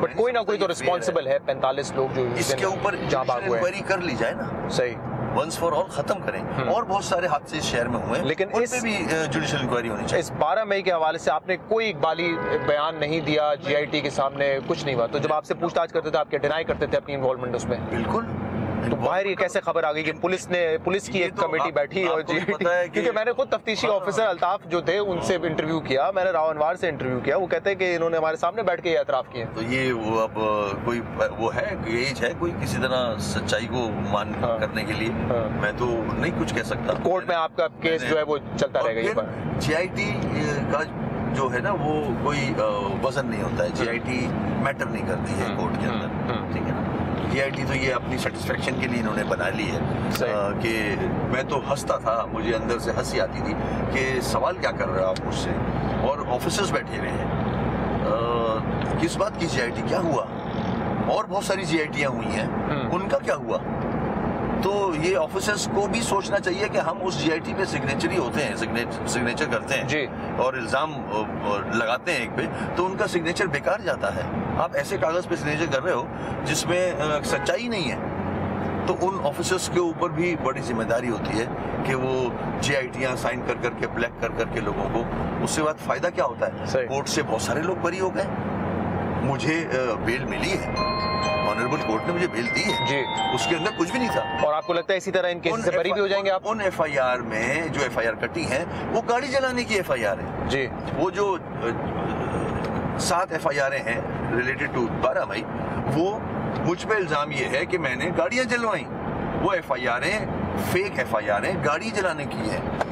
बट कोई ना कोई तो रिस्पॉन्सिबल है। 45 लोग जो इसके ऊपर इंक्वायरी कर ली जाए ना। सही। वंस फॉर ऑल खत्म करें। और बहुत सारे हादसे इस शहर में हुए हैं, लेकिन उन पे भी जुडिशियल इंक्वायरी होनी चाहिए। इस 12 मई के हवाले से आपने कोई इकबाली बयान नहीं दिया, जीआईटी के सामने कुछ नहीं हुआ, तो जब आपसे पूछताछ करते थे आपके डिनाई करते थे अपनी इन्वॉल्वमेंट उसमें? बिल्कुल। तो बाहर ये कैसे खबर आ गई कि पुलिस की एक कमेटी बैठी और क्योंकि मैंने खुद तफ्तीशी ऑफिसर अल्ताफ जो थे उनसे इंटरव्यू किया, मैंने राव अनवार से इंटरव्यू किया, वो कहते हैं कि इन्होंने हमारे सामने बैठ के ये एतराफ किए। तो ये वो अब कोई वो है एज है कोई किसी तरह सच्चाई को मान करने के लिए मैं तो नहीं कुछ कह सकता। कोर्ट में आपका केस जो है वो चलता रहेगा। जीआईटी का जो है ना वो कोई वजन नहीं होता है, जीआईटी मैटर नहीं करती है कोर्ट के अंदर, ठीक है ना। जीआईटी तो ये अपनी सेटिस्फेक्शन के लिए इन्होंने बना ली है कि मैं तो हंसता था, मुझे अंदर से हंसी आती थी कि सवाल क्या कर रहे हो आप मुझसे, और ऑफिसर्स बैठे हुए हैं, किस बात की जीआईटी, क्या हुआ? और बहुत सारी जीआईटियां हुई हैं, उनका क्या हुआ? तो ये ऑफिसर्स को भी सोचना चाहिए कि हम उस जीआईटी पे सिग्नेचर ही होते हैं, सिग्नेचर करते हैं जी, और इल्जाम लगाते हैं एक पे, तो उनका सिग्नेचर बेकार जाता है। आप ऐसे कागज पे सिग्नेचर कर रहे हो जिसमें सच्चाई नहीं है, तो उन ऑफिसर्स के ऊपर भी बड़ी जिम्मेदारी होती है कि वो जीआईटियां साइन कर करके ब्लैक कर करके लोगों को, उससे बाद फायदा क्या होता है? कोर्ट से बहुत सारे लोग बरी हो गए, मुझे बेल मिली है, ऑनरेबल कोर्ट ने मुझे बेल दी है जी, उसके अंदर कुछ भी नहीं था। और आपको लगता है इसी तरह इन केस से बरी भी हो जाएंगे आप? उन एफआईआर में जो एफआईआर कटी है वो गाड़ी जलाने की एफआईआर है जी। वो जो 7 एफआईआर हैं रिलेटेड टू 12 मई, वो मुझ पे इल्जाम ये है कि मैंने गाड़ियां जलवाई। वो एफआईआर फेक एफआईआर गाड़ी जलाने की है।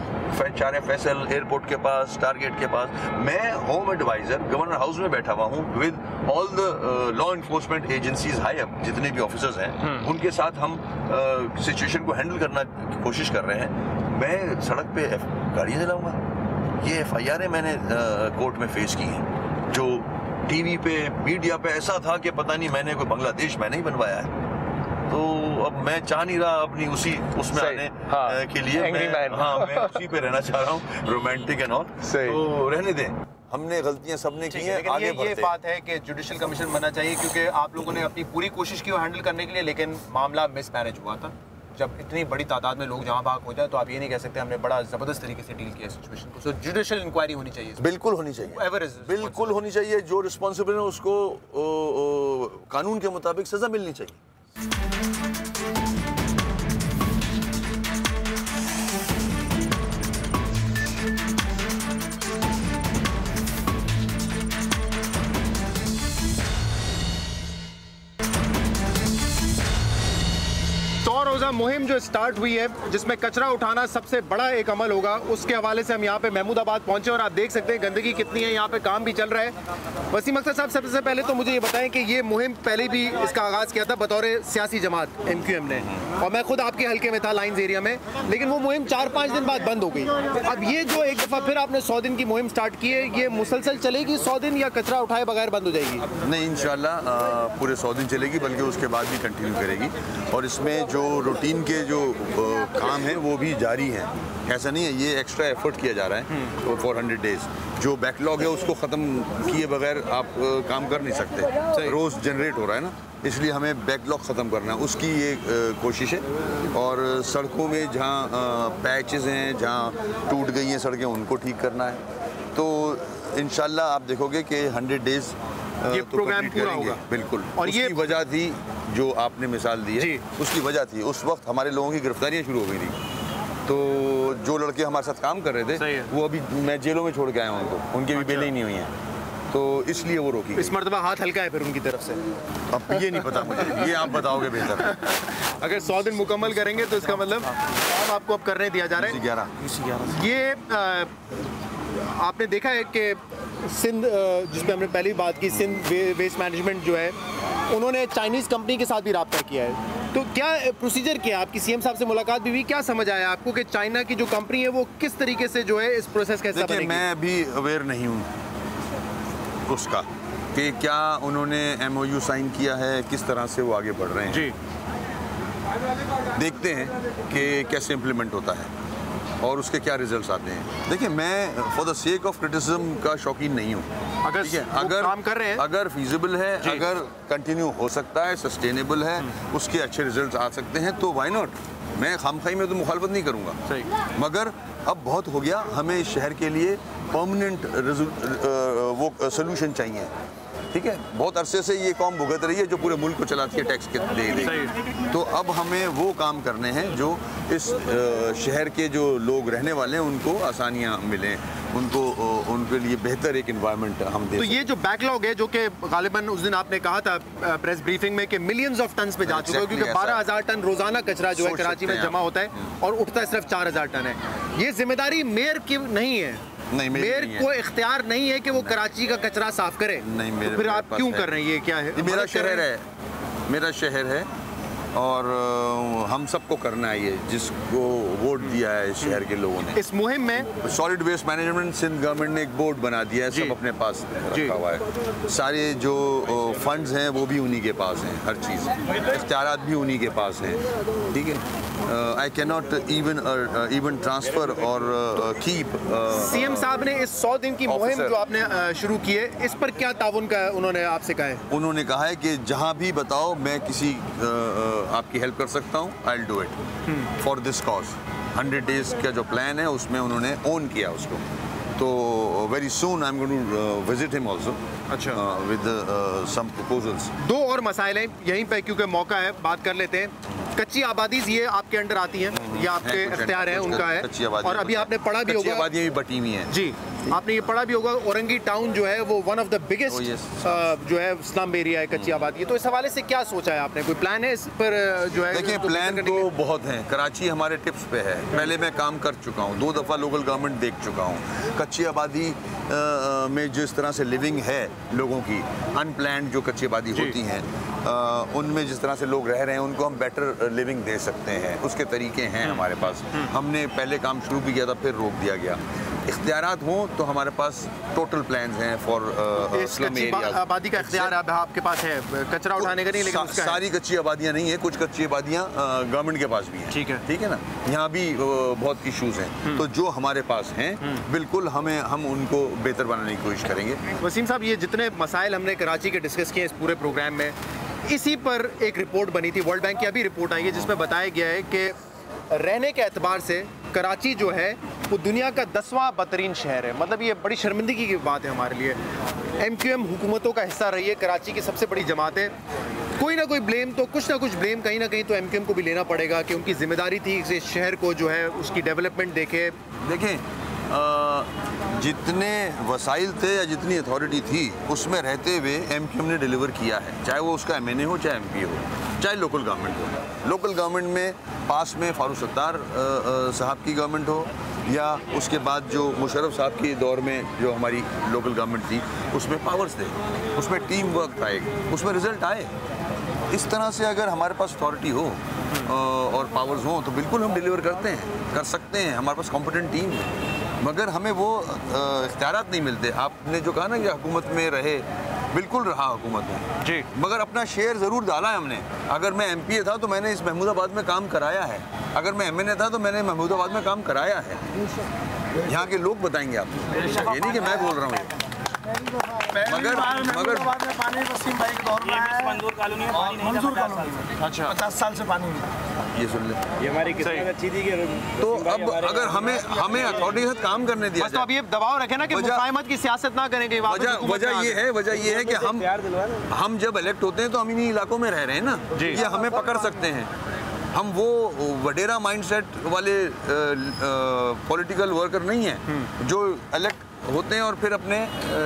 4 FSL एयरपोर्ट के पास, टारगेट के पास, मैं होम एडवाइजर गवर्नर हाउस में बैठा हुआ हूँ with all the law enforcement agencies high up, जितने भी ऑफिसर्स हैं उनके साथ हम सिचुएशन को हैंडल करना की कोशिश कर रहे हैं। मैं सड़क पे गाड़ियाँ जलाऊंगा? ये FIR मैंने कोर्ट में फेस की हैं, जो टीवी पे मीडिया पे ऐसा था कि पता नहीं मैंने कोई बांग्लादेश मैंने ही बनवाया है। तो अब मैं चाह नहीं रहा अपनी उसमें आने के लिए, मैं उसी पे रहना चाह रहा हूँ, रोमांटिक एंड ऑल, तो रहने दें। हमने गलतियां सबने की हैं, आगे ये बात है कि जुडिशियल कमीशन बनना चाहिए, क्योंकि आप लोगों ने अपनी पूरी कोशिश की हैंडल करने के लिए, लेकिन मामला मिसमैनेज हुआ था। जब इतनी बड़ी तादाद में लोग जहाँ भाग हो जाए तो आप ये नहीं कह सकते हमने बड़ा जबरदस्त तरीके से डील किया सिचुएशन को। सो जुडिशियल इंक्वायरी होनी चाहिए, बिल्कुल होनी चाहिए, बिल्कुल होनी चाहिए। जो रिस्पॉन्सिबल है उसको कानून के मुताबिक सजा मिलनी चाहिए। रोजा मुहिम जो स्टार्ट हुई है, जिसमें कचरा उठाना सबसे बड़ा एक अमल होगा, उसके हवाले से हम यहाँ पे महमूदाबाद पहुंचे और आप देख सकते हैं गंदगी कितनी है, यहाँ पे काम भी चल रहा है। वसीम अख्तर साहब, सबसे पहले तो मुझे ये बताएं कि ये मुहिम पहले भी इसका आगाज़ किया था बतौर सियासी जमात MQM ने, और मैं खुद आपके हल्के में था लाइन्स एरिया में, लेकिन वो मुहिम 4-5 दिन बाद बंद हो गई। अब ये जो एक दफ़ा फिर आपने 100 दिन की मुहिम स्टार्ट की है, ये मुसलसल चलेगी 100 दिन या कचरा उठाए बगैर बंद हो जाएगी? नहीं, इंशाल्लाह पूरे 100 दिन चलेगी, बल्कि उसके बाद भी कंटिन्यू करेगी। और इसमें जो रूटीन के जो काम हैं वो भी जारी हैं, ऐसा नहीं है, ये एक्स्ट्रा एफर्ट किया जा रहा है फॉर 100 डेज। जो बैकलॉग है उसको ख़त्म किए बगैर आप काम कर नहीं सकते, रोज़ जनरेट हो रहा है ना, इसलिए हमें बैकलॉग ख़त्म करना है, उसकी ये कोशिश है। और सड़कों में जहाँ पैचेस हैं, जहाँ टूट गई हैं सड़कें, उनको ठीक करना है। तो इंशाल्लाह आप देखोगे कि 100 डेज़ ये तो प्रोग्राम पूरा होगा। बिल्कुल। और ये वजह थी जो आपने मिसाल दी है, उसकी वजह थी उस वक्त हमारे लोगों की गिरफ्तारियां शुरू हो गई थी, तो जो लड़के हमारे साथ काम कर रहे थे वो अभी मैं जेलों में छोड़ के आया हूँ उनको, उनकी भी बेलें ही नहीं हुई हैं, तो इसलिए वो रोकी। इस मरतबा हाथ हल्का है फिर उनकी तरफ से? अब ये नहीं पता मुझे, ये आप बताओगे बेहतर। अगर 100 दिन मुकम्मल करेंगे तो इसका मतलब काम आपको अब करने दिया जा रहा है। 11 ये आपने देखा है कि सिंध, जिसमें हमने पहली बात की, सिंध वेस्ट मैनेजमेंट जो है, उन्होंने चाइनीज़ कंपनी के साथ भी रब्ता किया है। तो क्या प्रोसीजर क्या है? आपकी CM साहब से मुलाकात भी हुई, क्या समझ आया आपको कि चाइना की जो कंपनी है वो किस तरीके से जो है इस प्रोसेस का हिस्सा बनेगी? मैं अभी अवेयर नहीं हूँ उसका कि क्या उन्होंने MOU साइन किया है, किस तरह से वो आगे बढ़ रहे हैं जी। देखते हैं कि कैसे इम्प्लीमेंट होता है और उसके क्या रिजल्ट्स आते हैं। देखिए, मैं for the sake of criticism का शौकीन नहीं हूँ। अगर काम कर रहे हैं, अगर फीजिबल है, अगर कंटिन्यू हो सकता है, सस्टेनेबल है, उसके अच्छे रिजल्ट्स आ सकते हैं, तो व्हाई नॉट। मैं खामखाई में तो मुखालफत नहीं करूँगा, सही। मगर अब बहुत हो गया, हमें इस शहर के लिए परमानेंट वो सोल्यूशन चाहिए। ठीक है, बहुत अरसे से ये कौम भुगत रही है जो पूरे मुल्क को चलाती है टैक्स के दे। तो अब हमें वो काम करने हैं जो इस शहर के जो लोग रहने वाले हैं उनको आसानियाँ मिलें, उनको उनके लिए बेहतर एक एनवायरनमेंट हम दे। तो ये जो बैकलॉग है जो कि गालिबन उस दिन आपने कहा था प्रेस ब्रीफिंग में कि मिलियंस ऑफ टन पे जा चुका है, क्योंकि 12,000 टन रोजाना कचरा जो है कराची में जमा होता है और उठता है सिर्फ 4,000 टन है। ये जिम्मेदारी मेयर की नहीं है, मेयर को इख्तियार नहीं है कि वो कराची का कचरा साफ करे। नहीं, मेरे फिर आप क्यों कर रहे हैं? ये क्या है? ये मेरा शहर है, मेरा शहर है और हम सबको करना है ये, जिसको वोट दिया है इस शहर के लोगों ने। इस मुहिम में solid waste management Sindh government ने एक बोर्ड बना दिया है, सब अपने पास रखा हुआ है। सारे जो फंड्स हैं वो भी उन्हीं के पास हैं, हर चीज़, इख्तियारात भी उन्हीं के पास हैं। ठीक है, I can not even transfer और कीप। सीएम साहब ने इस 100 दिन की मुहिम जो आपने शुरू की है, इस पर क्या ताउन का उन्होंने आपसे कहा है? उन्होंने कहा है कि जहाँ भी बताओ मैं किसी आपकी हेल्प कर सकता हूँ, I will do it for this cause. 100 days का जो प्लान है उसमें उन्होंने ओन किया उसको। तो very soon I am going to visit him also, अच्छा, विद सम प्रपोजल्स। 2 और मसाइल हैं यहीं पे, क्योंकि मौका है, बात कर लेते हैं। कच्ची आबादी ये आपके अंडर आती हैं या आपके इख्तियार है, उनका है? और अभी आपने पढ़ा भी होगा, आबादियाँ भी बटी हुई हैं जी, आपने ये पढ़ा भी होगा, औरंगी टाउन जो है वो वन ऑफ द बिगेस्ट जो है स्लम एरिया है, कच्ची आबादी। तो इस हवाले से क्या सोचा है आपने? कोई प्लान है इस पर जो है? देखिए, प्लान तो बहुत हैं। कराची हमारे टिप्स पे है, पहले मैं काम कर चुका हूँ, 2 दफ़ा लोकल गवर्नमेंट देख चुका हूँ। कच्ची आबादी में जिस तरह से लिविंग है लोगों की, अनप्लान्ड जो कच्ची आबादी होती हैं, उनमें जिस तरह से लोग रह रहे हैं उनको हम बेटर लिविंग दे सकते हैं, उसके तरीके हैं हमारे पास। हमने पहले काम शुरू भी किया था, फिर रोक दिया गया। इख्तियारात हों तो हमारे पास टोटल प्लान्स हैं फॉर स्लम एरियाज। आबादी का इख्तियार आपके पास है, कचरा उठाने का नहीं, लेकिन उसका सारी कच्ची आबादियाँ नहीं है, कुछ कच्ची आबादियाँ गवर्नमेंट के पास भी हैं। ठीक है ना, यहाँ भी बहुत इशूज़ हैं। तो जो हमारे पास हैं बिल्कुल हम उनको बेहतर बनाने की कोशिश करेंगे। वसीम साहब, ये जितने मसाइल हमने कराची के डिस्कस किए इस पूरे प्रोग्राम में, इसी पर एक रिपोर्ट बनी थी, वर्ल्ड बैंक की अभी रिपोर्ट आई है, जिसमें बताया गया है कि रहने के एतबार से कराची जो है वो दुनिया का 10वां बदतरीन शहर है। मतलब ये बड़ी शर्मिंदगी की बात है हमारे लिए। MQM हुकूमतों का हिस्सा रही है, कराची की सबसे बड़ी जमात है। कोई ना कोई ब्लेम तो, कुछ ना कुछ ब्लेम कहीं ना कहीं तो MQM को भी लेना पड़ेगा कि उनकी जिम्मेदारी थी इस शहर को जो है उसकी डेवलपमेंट देखें। देखें, जितने वसाइल थे या जितनी अथॉरिटी थी उसमें रहते हुए MQM ने डिलीवर किया है, चाहे वो उसका MNA हो, चाहे MP हो, चाहे लोकल गवर्नमेंट हो। लोकल गवर्नमेंट में पास में फारूक सत्तार साहब की गवर्नमेंट हो या उसके बाद जो मुशर्रफ साहब के दौर में जो हमारी लोकल गवर्नमेंट थी, उसमें पावर्स थे, उसमें टीम वर्क था, उसमें रिजल्ट आए। इस तरह से अगर हमारे पास अथॉरिटी हो और पावर्स हो तो बिल्कुल हम डिलीवर करते हैं, कर सकते हैं, हमारे पास कॉम्पिटेंट टीम है। मगर हमें वो इख्तियारात नहीं मिलते। आपने जो कहा ना कि हुकूमत में रहे, बिल्कुल रहा हुकूमत में जी, मगर अपना शेयर ज़रूर डाला है हमने। अगर मैं MPA था तो मैंने इस महमूदाबाद में काम कराया है, अगर मैं MNA था तो मैंने महमूदाबाद में काम कराया है। यहाँ के लोग बताएंगे आपको, ये नहीं कि मैं बोल रहा हूँ। मगर पानी वसीम भाई के दौर में मंजूर कॉलोनी में पानी नहीं था, अच्छा 50 साल से पानी नहीं। ये सुन ले, ये हमारी किस्मत अच्छी थी कि तो अब अगर हमें अथॉरिटी के साथ काम करने दिया, बस तो अब ये दबाव रखे ना कि मुफाहमत की सियासत ना करेंगे। वजह ये है कि हम जब इलेक्ट होते हैं तो हम इन्हीं इलाकों में रह रहे हैं ना, ये हमें पकड़ सकते हैं। हम वो वडेरा माइंडसेट वाले पॉलिटिकल वर्कर नहीं हैं जो इलेक्ट होते हैं और फिर अपने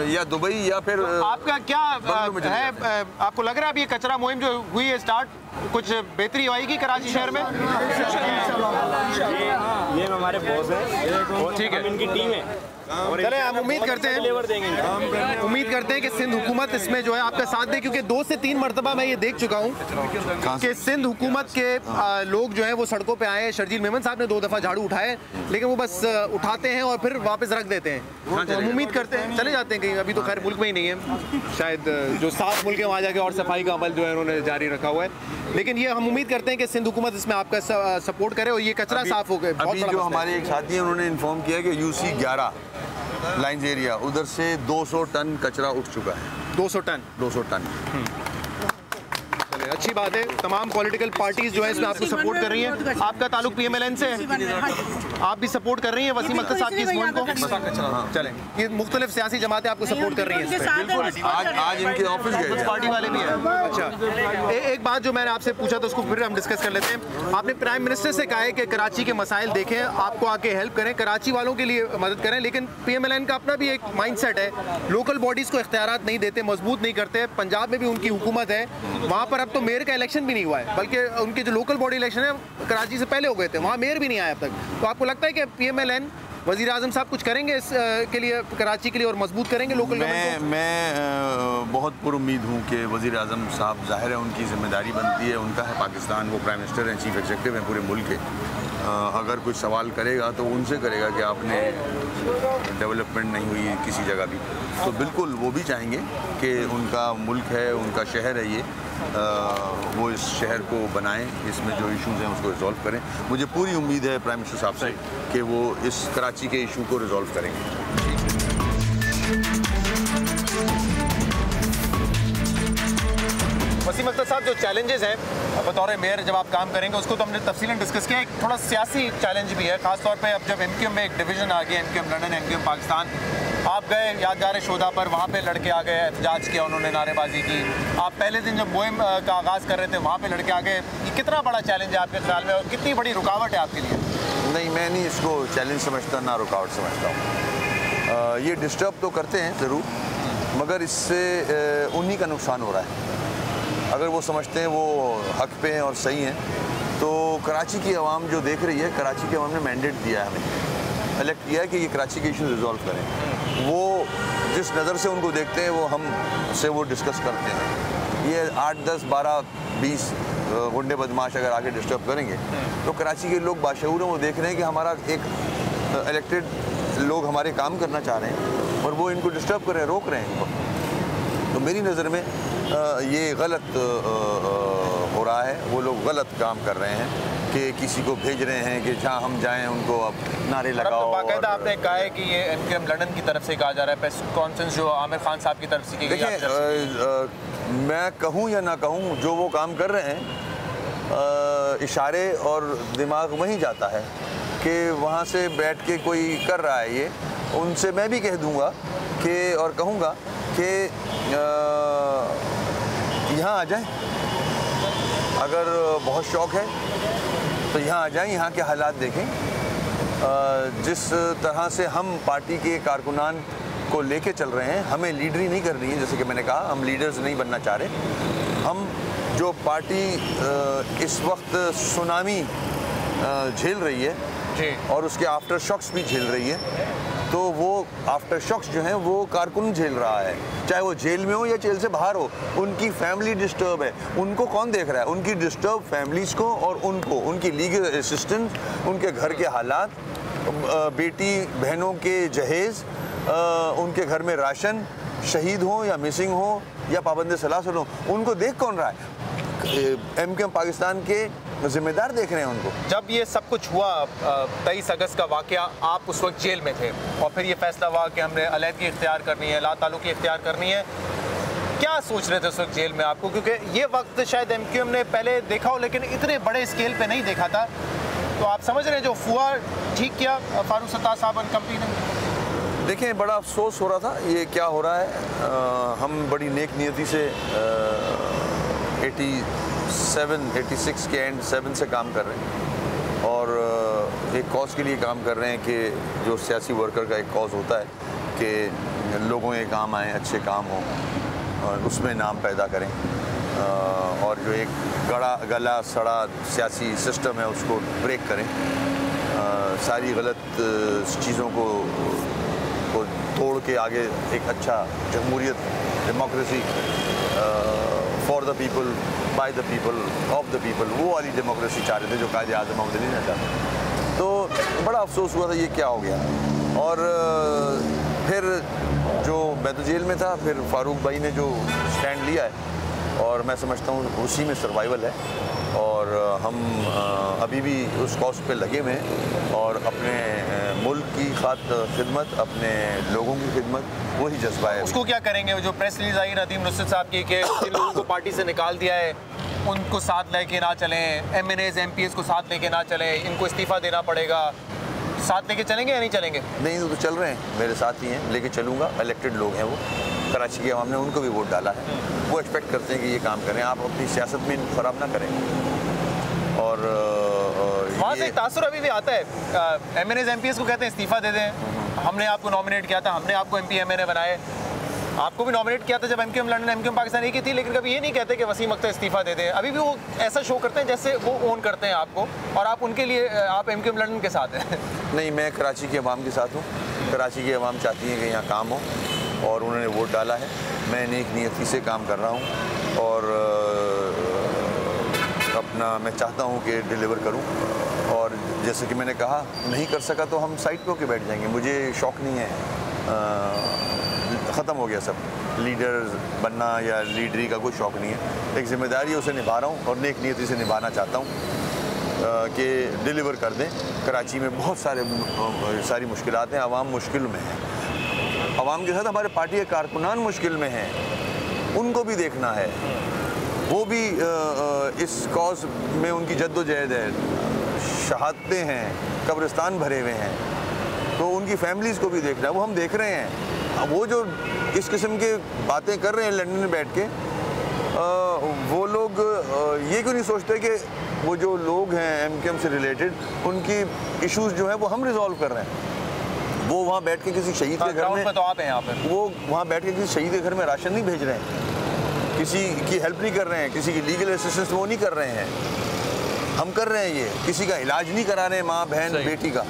या दुबई या फिर आपका क्या है, आपको लग रहा है अब ये कचरा मुहिम जो हुई है स्टार्ट, कुछ बेहतरी आएगी कराची शहर में? ये हमारे बॉस हैं, ठीक है, इनकी टीम है। चले, हम उम्मीद करते हैं कि सिंध हुकूमत इसमें जो है आपका साथ दे, क्योंकि 2 से 3 मरतबा मैं ये देख चुका हूँ कि सिंध हुकूमत के लोग जो हैं वो सड़कों पे आए। शर्जील मेमन साहब ने 2 दफ़ा झाड़ू उठाए, लेकिन वो बस उठाते हैं और फिर वापस रख देते हैं। तो हम उम्मीद करते हैं चले जाते हैं कहीं, अभी तो खैर मुल्क में ही नहीं है, शायद जो 7 मुल्क हैं वहाँ जाके और सफाई का अमल जो है उन्होंने जारी रखा हुआ है। लेकिन ये हम उम्मीद करते हैं कि सिंध हुकूमत इसमें आपका सपोर्ट करे और ये कचरा साफ हो गया। अभी जो हमारे एक साथी हैं उन्होंने इन्फॉर्म किया कि UC 11 लाइन्स एरिया, उधर से 200 टन कचरा उठ चुका है। 200 टन। चले, अच्छी बात है। तमाम पॉलिटिकल पार्टीज जो है इसमें आपको सपोर्ट कर रही हैं। आपका ताल्लुक PMLN से है, आप भी सपोर्ट कर रही हैं वसीम अख्तर साहब की इस मुहिम को? चलें, ये मुख्तलिफ सियासी जमातें आपको सपोर्ट कर रही हैं। आज इनके ऑफिस गए कुछ पार्टी वाले भी हैं। अच्छा, एक बात जो मैंने आपसे पूछा था उसको फिर हम डिस्कस कर लेते हैं। आपने प्राइम मिनिस्टर से कहा है कि कराची के मसाइल देखें, आपको आके हेल्प करें, कराची वालों के लिए मदद करें, लेकिन PMLN का अपना भी एक माइंडसेट है, लोकल बॉडीज़ को इख्तियारात नहीं देते, मजबूत नहीं करते। पंजाब में भी उनकी हुकूमत है, वहाँ पर अब तो मेयर का इलेक्शन भी नहीं हुआ है, बल्कि उनके जो लोकल बॉडी इलेक्शन है कराची से पहले हो गए थे, वहाँ मेयर भी नहीं आया अब तक। तो आपको लगता है कि PMLN वज़ीर आज़म साहब कुछ करेंगे इस के लिए, कराची के लिए, और मजबूत करेंगे लोकल गवर्नमेंट को? मैं बहुत पुरुम्मीद हूँ कि वज़ीर आज़म साहब, ज़ाहिर है उनकी जिम्मेदारी बनती है, उनका है पाकिस्तान, वो प्राइम मिनिस्टर हैं, चीफ एग्जीक्यूटिव हैं पूरे मुल्क के। अगर कोई सवाल करेगा तो उनसे करेगा कि आपने डेवलपमेंट नहीं हुई किसी जगह भी, तो बिल्कुल वो भी चाहेंगे कि उनका मुल्क है, उनका शहर है ये, वो इस शहर को बनाएं, इसमें जो इश्यूज़ हैं उसको रिजॉल्व करें। मुझे पूरी उम्मीद है प्राइम मिनिस्टर साहब से कि वो इस कराची के इशू को रिजॉल्व करेंगे। वसीम अख्तर साहब, जो चैलेंजेस हैं बतौर मेयर जब आप काम करेंगे उसको तो हमने तफसीलन डिस्कस किया। एक थोड़ा सियासी चैलेंज भी है, खासतौर पे अब जब MQM में एक डिवीज़न आ गया, MQM लंदन, MQM पाकिस्तान, आप गए यादगार शोधा पर, वहाँ पे लड़के आ गए, एहतजाज किया उन्होंने, नारेबाजी की। आप पहले दिन जब मुहिम का आगाज़ कर रहे थे वहाँ पे लड़के आ गए। ये कितना बड़ा चैलेंज है आपके ख्याल में और कितनी बड़ी रुकावट है आपके लिए? नहीं, मैं नहीं इसको चैलेंज समझता, ना रुकावट समझता हूँ। ये डिस्टर्ब तो करते हैं ज़रूर, मगर इससे उन्हीं का नुकसान हो रहा है। अगर वो समझते हैं वो हक पे हैं और सही हैं, तो कराची की आवाम जो देख रही है, कराची की आवाम ने मैंडेट दिया है हमें, इलेक्ट किया है कि ये कराची के इशू रिजॉल्व करें। वो जिस नज़र से उनको देखते हैं वो हम से वो डिस्कस करते हैं। ये 8, 10, 12, 20 गुंडे बदमाश अगर आगे डिस्टर्ब करेंगे तो कराची के लोग बाशऊर हैं, वो देख रहे हैं कि हमारा एक इलेक्टेड लोग हमारे काम करना चाह रहे हैं और वो इनको डिस्टर्ब कर रहे हैं, रोक रहे हैं इनको। तो मेरी नज़र में ये गलत हो रहा है, वो लोग गलत काम कर रहे हैं कि किसी को भेज रहे हैं कि जहाँ हम जाएं उनको अब नारे लगाओ। तो बाकायदा आपने कहा है कि ये MQM लंदन की तरफ से कहा जा रहा है, प्रेस कॉन्फ्रेंस जो आमिर खान साहब की तरफ से की गई है। देखिए, मैं कहूँ या ना कहूँ, जो वो काम कर रहे हैं, इशारे और दिमाग वहीं जाता है कि वहाँ से बैठ के कोई कर रहा है ये, उनसे मैं भी कह दूँगा कि, और कहूँगा कि यहाँ आ जाएं, अगर बहुत शौक़ है तो यहाँ आ जाएं, यहाँ के हालात देखें। जिस तरह से हम पार्टी के कारकुनान को लेके चल रहे हैं, हमें लीडरी नहीं करनी है, जैसे कि मैंने कहा, हम लीडर्स नहीं बनना चाह रहे। हम जो पार्टी इस वक्त सुनामी झेल रही है और उसके आफ्टर शॉक्स भी झेल रही है, तो वो आफ्टर शॉक्स जो हैं वो कारकुन झेल रहा है, चाहे वो जेल में हो या जेल से बाहर हो। उनकी फैमिली डिस्टर्ब है, उनको कौन देख रहा है? उनकी डिस्टर्ब फैमिलीज़ को और उनको, उनकी लीगल असिस्टेंस, उनके घर के हालात, बेटी बहनों के जहेज़, उनके घर में राशन, शहीद हों या मिसिंग हो या पाबंद सलासल हो, उनको देख कौन रहा है? MQM पाकिस्तान के जिम्मेदार देख रहे हैं उनको। जब ये सब कुछ हुआ 23 अगस्त का वाक़या, आप उस वक्त जेल में थे और फिर ये फैसला हुआ कि हमने अलहदगी इख्तियार करनी है, ला ताल्लुकी इख्तियार करनी है, क्या सोच रहे थे उस वक्त जेल में आपको? क्योंकि ये वक्त शायद MQM ने पहले देखा हो लेकिन इतने बड़े स्केल पे नहीं देखा था, तो आप समझ रहे हैं जो हुआ ठीक किया फारूक सत्तार साहब और कंपनी ने? देखें, बड़ा अफसोस हो रहा था ये क्या हो रहा है। हम बड़ी नेक नियति से 86 के एंड 7 से काम कर रहे हैं और एक कॉज के लिए काम कर रहे हैं कि जो सियासी वर्कर का एक कॉज होता है कि लोगों के काम आएँ, अच्छे काम हों और उसमें नाम पैदा करें, और जो एक गला सड़ा सियासी सिस्टम है उसको ब्रेक करें, सारी गलत चीज़ों को तोड़ के आगे एक अच्छा जमहूरियत, democracy, for the people, by the people, of the people, वो वाली डेमोक्रेसी चाह रहे थे जो कायदे आज़म मोहम्मद अली ने चाहा। तो बड़ा अफसोस हुआ था ये क्या हो गया। और फिर जो मैं तो जेल में था, फिर फारूक भाई ने जो स्टैंड लिया है और मैं समझता हूँ उसी में सर्वाइवल है और हम अभी भी उस कॉज पे लगे हुए हैं और अपने मुल्क की खिदमत, अपने लोगों की खिदमत, वही जज्बा है। उसको क्या करेंगे? जो प्रेस रिलीज आई नदीम नुसरत साहब की कि जिन लोगों को पार्टी से निकाल दिया है उनको साथ लेके ना चलें, MNAs MPs को साथ लेके ना चलें, इनको इस्तीफ़ा देना पड़ेगा, साथ लेके चलेंगे या नहीं चलेंगे? नहीं, तो चल रहे हैं, मेरे साथ ही हैं, लेके चलूँगा। इलेक्टेड लोग हैं वो, कराची के अवाम ने उनको भी वोट डाला है, वो एक्सपेक्ट करते हैं कि ये काम करें। आप अपनी सियासत में इनको ख़राब ना करें। और वहाँ से एक तासुर अभी भी आता है, MNAs MPs को कहते हैं इस्तीफ़ा दे दें, हमने आपको नॉमिनेट किया था, हमने आपको MP MNA बनाए, आपको भी नॉमिनेट किया था जब MQM लंदन MQM पाकिस्तान एक ही थी, लेकिन कभी ये नहीं कहते कि वसीम अख्तर इस्तीफ़ा दे दें। अभी भी वो ऐसा शो करते हैं जैसे वो ओन करते हैं आपको, और आप उनके लिए, आप MQM लंदन के साथ हैं। नहीं, मैं कराची के अवाम के साथ हूँ। कराची की अवाम चाहती है कि यहाँ काम हो, और उन्होंने वोट डाला है। मैं नेक नियति से काम कर रहा हूँ, और अपना मैं चाहता हूँ कि डिलीवर करूँ। और जैसे कि मैंने कहा, नहीं कर सका तो हम साइड पे होके बैठ जाएंगे। मुझे शौक़ नहीं है, ख़त्म हो गया सब, लीडर बनना या लीडरी का कोई शौक़ नहीं है। एक जिम्मेदारी है, उसे निभा रहा हूँ और नेक नियति से निभाना चाहता हूँ कि डिलीवर कर दें। कराची में बहुत सारी मुश्किलात हैं, आवाम मुश्किल में है, आवाम के साथ हमारे पार्टी के कारकुनान मुश्किल में हैं, उनको भी देखना है। वो भी इस कॉज में उनकी जद्दोजहद है, शहादतें हैं, कब्रिस्तान भरे हुए हैं, तो उनकी फैमिलीज़ को भी देखना है। वो हम देख रहे हैं। अब वो जो इस किस्म के बातें कर रहे हैं लंदन में बैठ के, वो लोग ये क्यों नहीं सोचते कि वो जो लोग हैं MQM से रिलेटेड, उनकी इश्यूज़ जो है वो हम रिजॉल्व कर रहे हैं। वो वहाँ बैठ के किसी शहीद के घर में, तो आप हैं यहाँ पर, वो वहाँ बैठ के किसी शहीद के घर में राशन नहीं भेज रहे हैं, किसी की हेल्प नहीं कर रहे हैं, किसी की लीगल असिस्टेंस वो नहीं कर रहे हैं। हम कर रहे हैं ये, किसी का इलाज नहीं करा रहे हैं, माँ बहन बेटी का,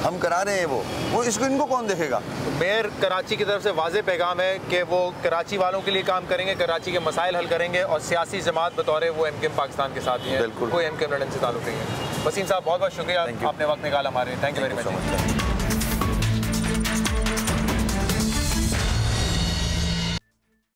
हम करा रहे हैं वो इसको इनको कौन देखेगा? मेयर कराची की तरफ से वाज़े पैगाम है कि वो कराची वालों के लिए काम करेंगे, कराची के मसाइल हल करेंगे, और सियासी जमात बतौर वो MQM पाकिस्तान के साथ ही है, कोई MQM लंदन से ताल्लुक़ नहीं है। वसीम साहब, बहुत बहुत शुक्रिया, आपने वक्त निकाला हमारे। Thank you very much.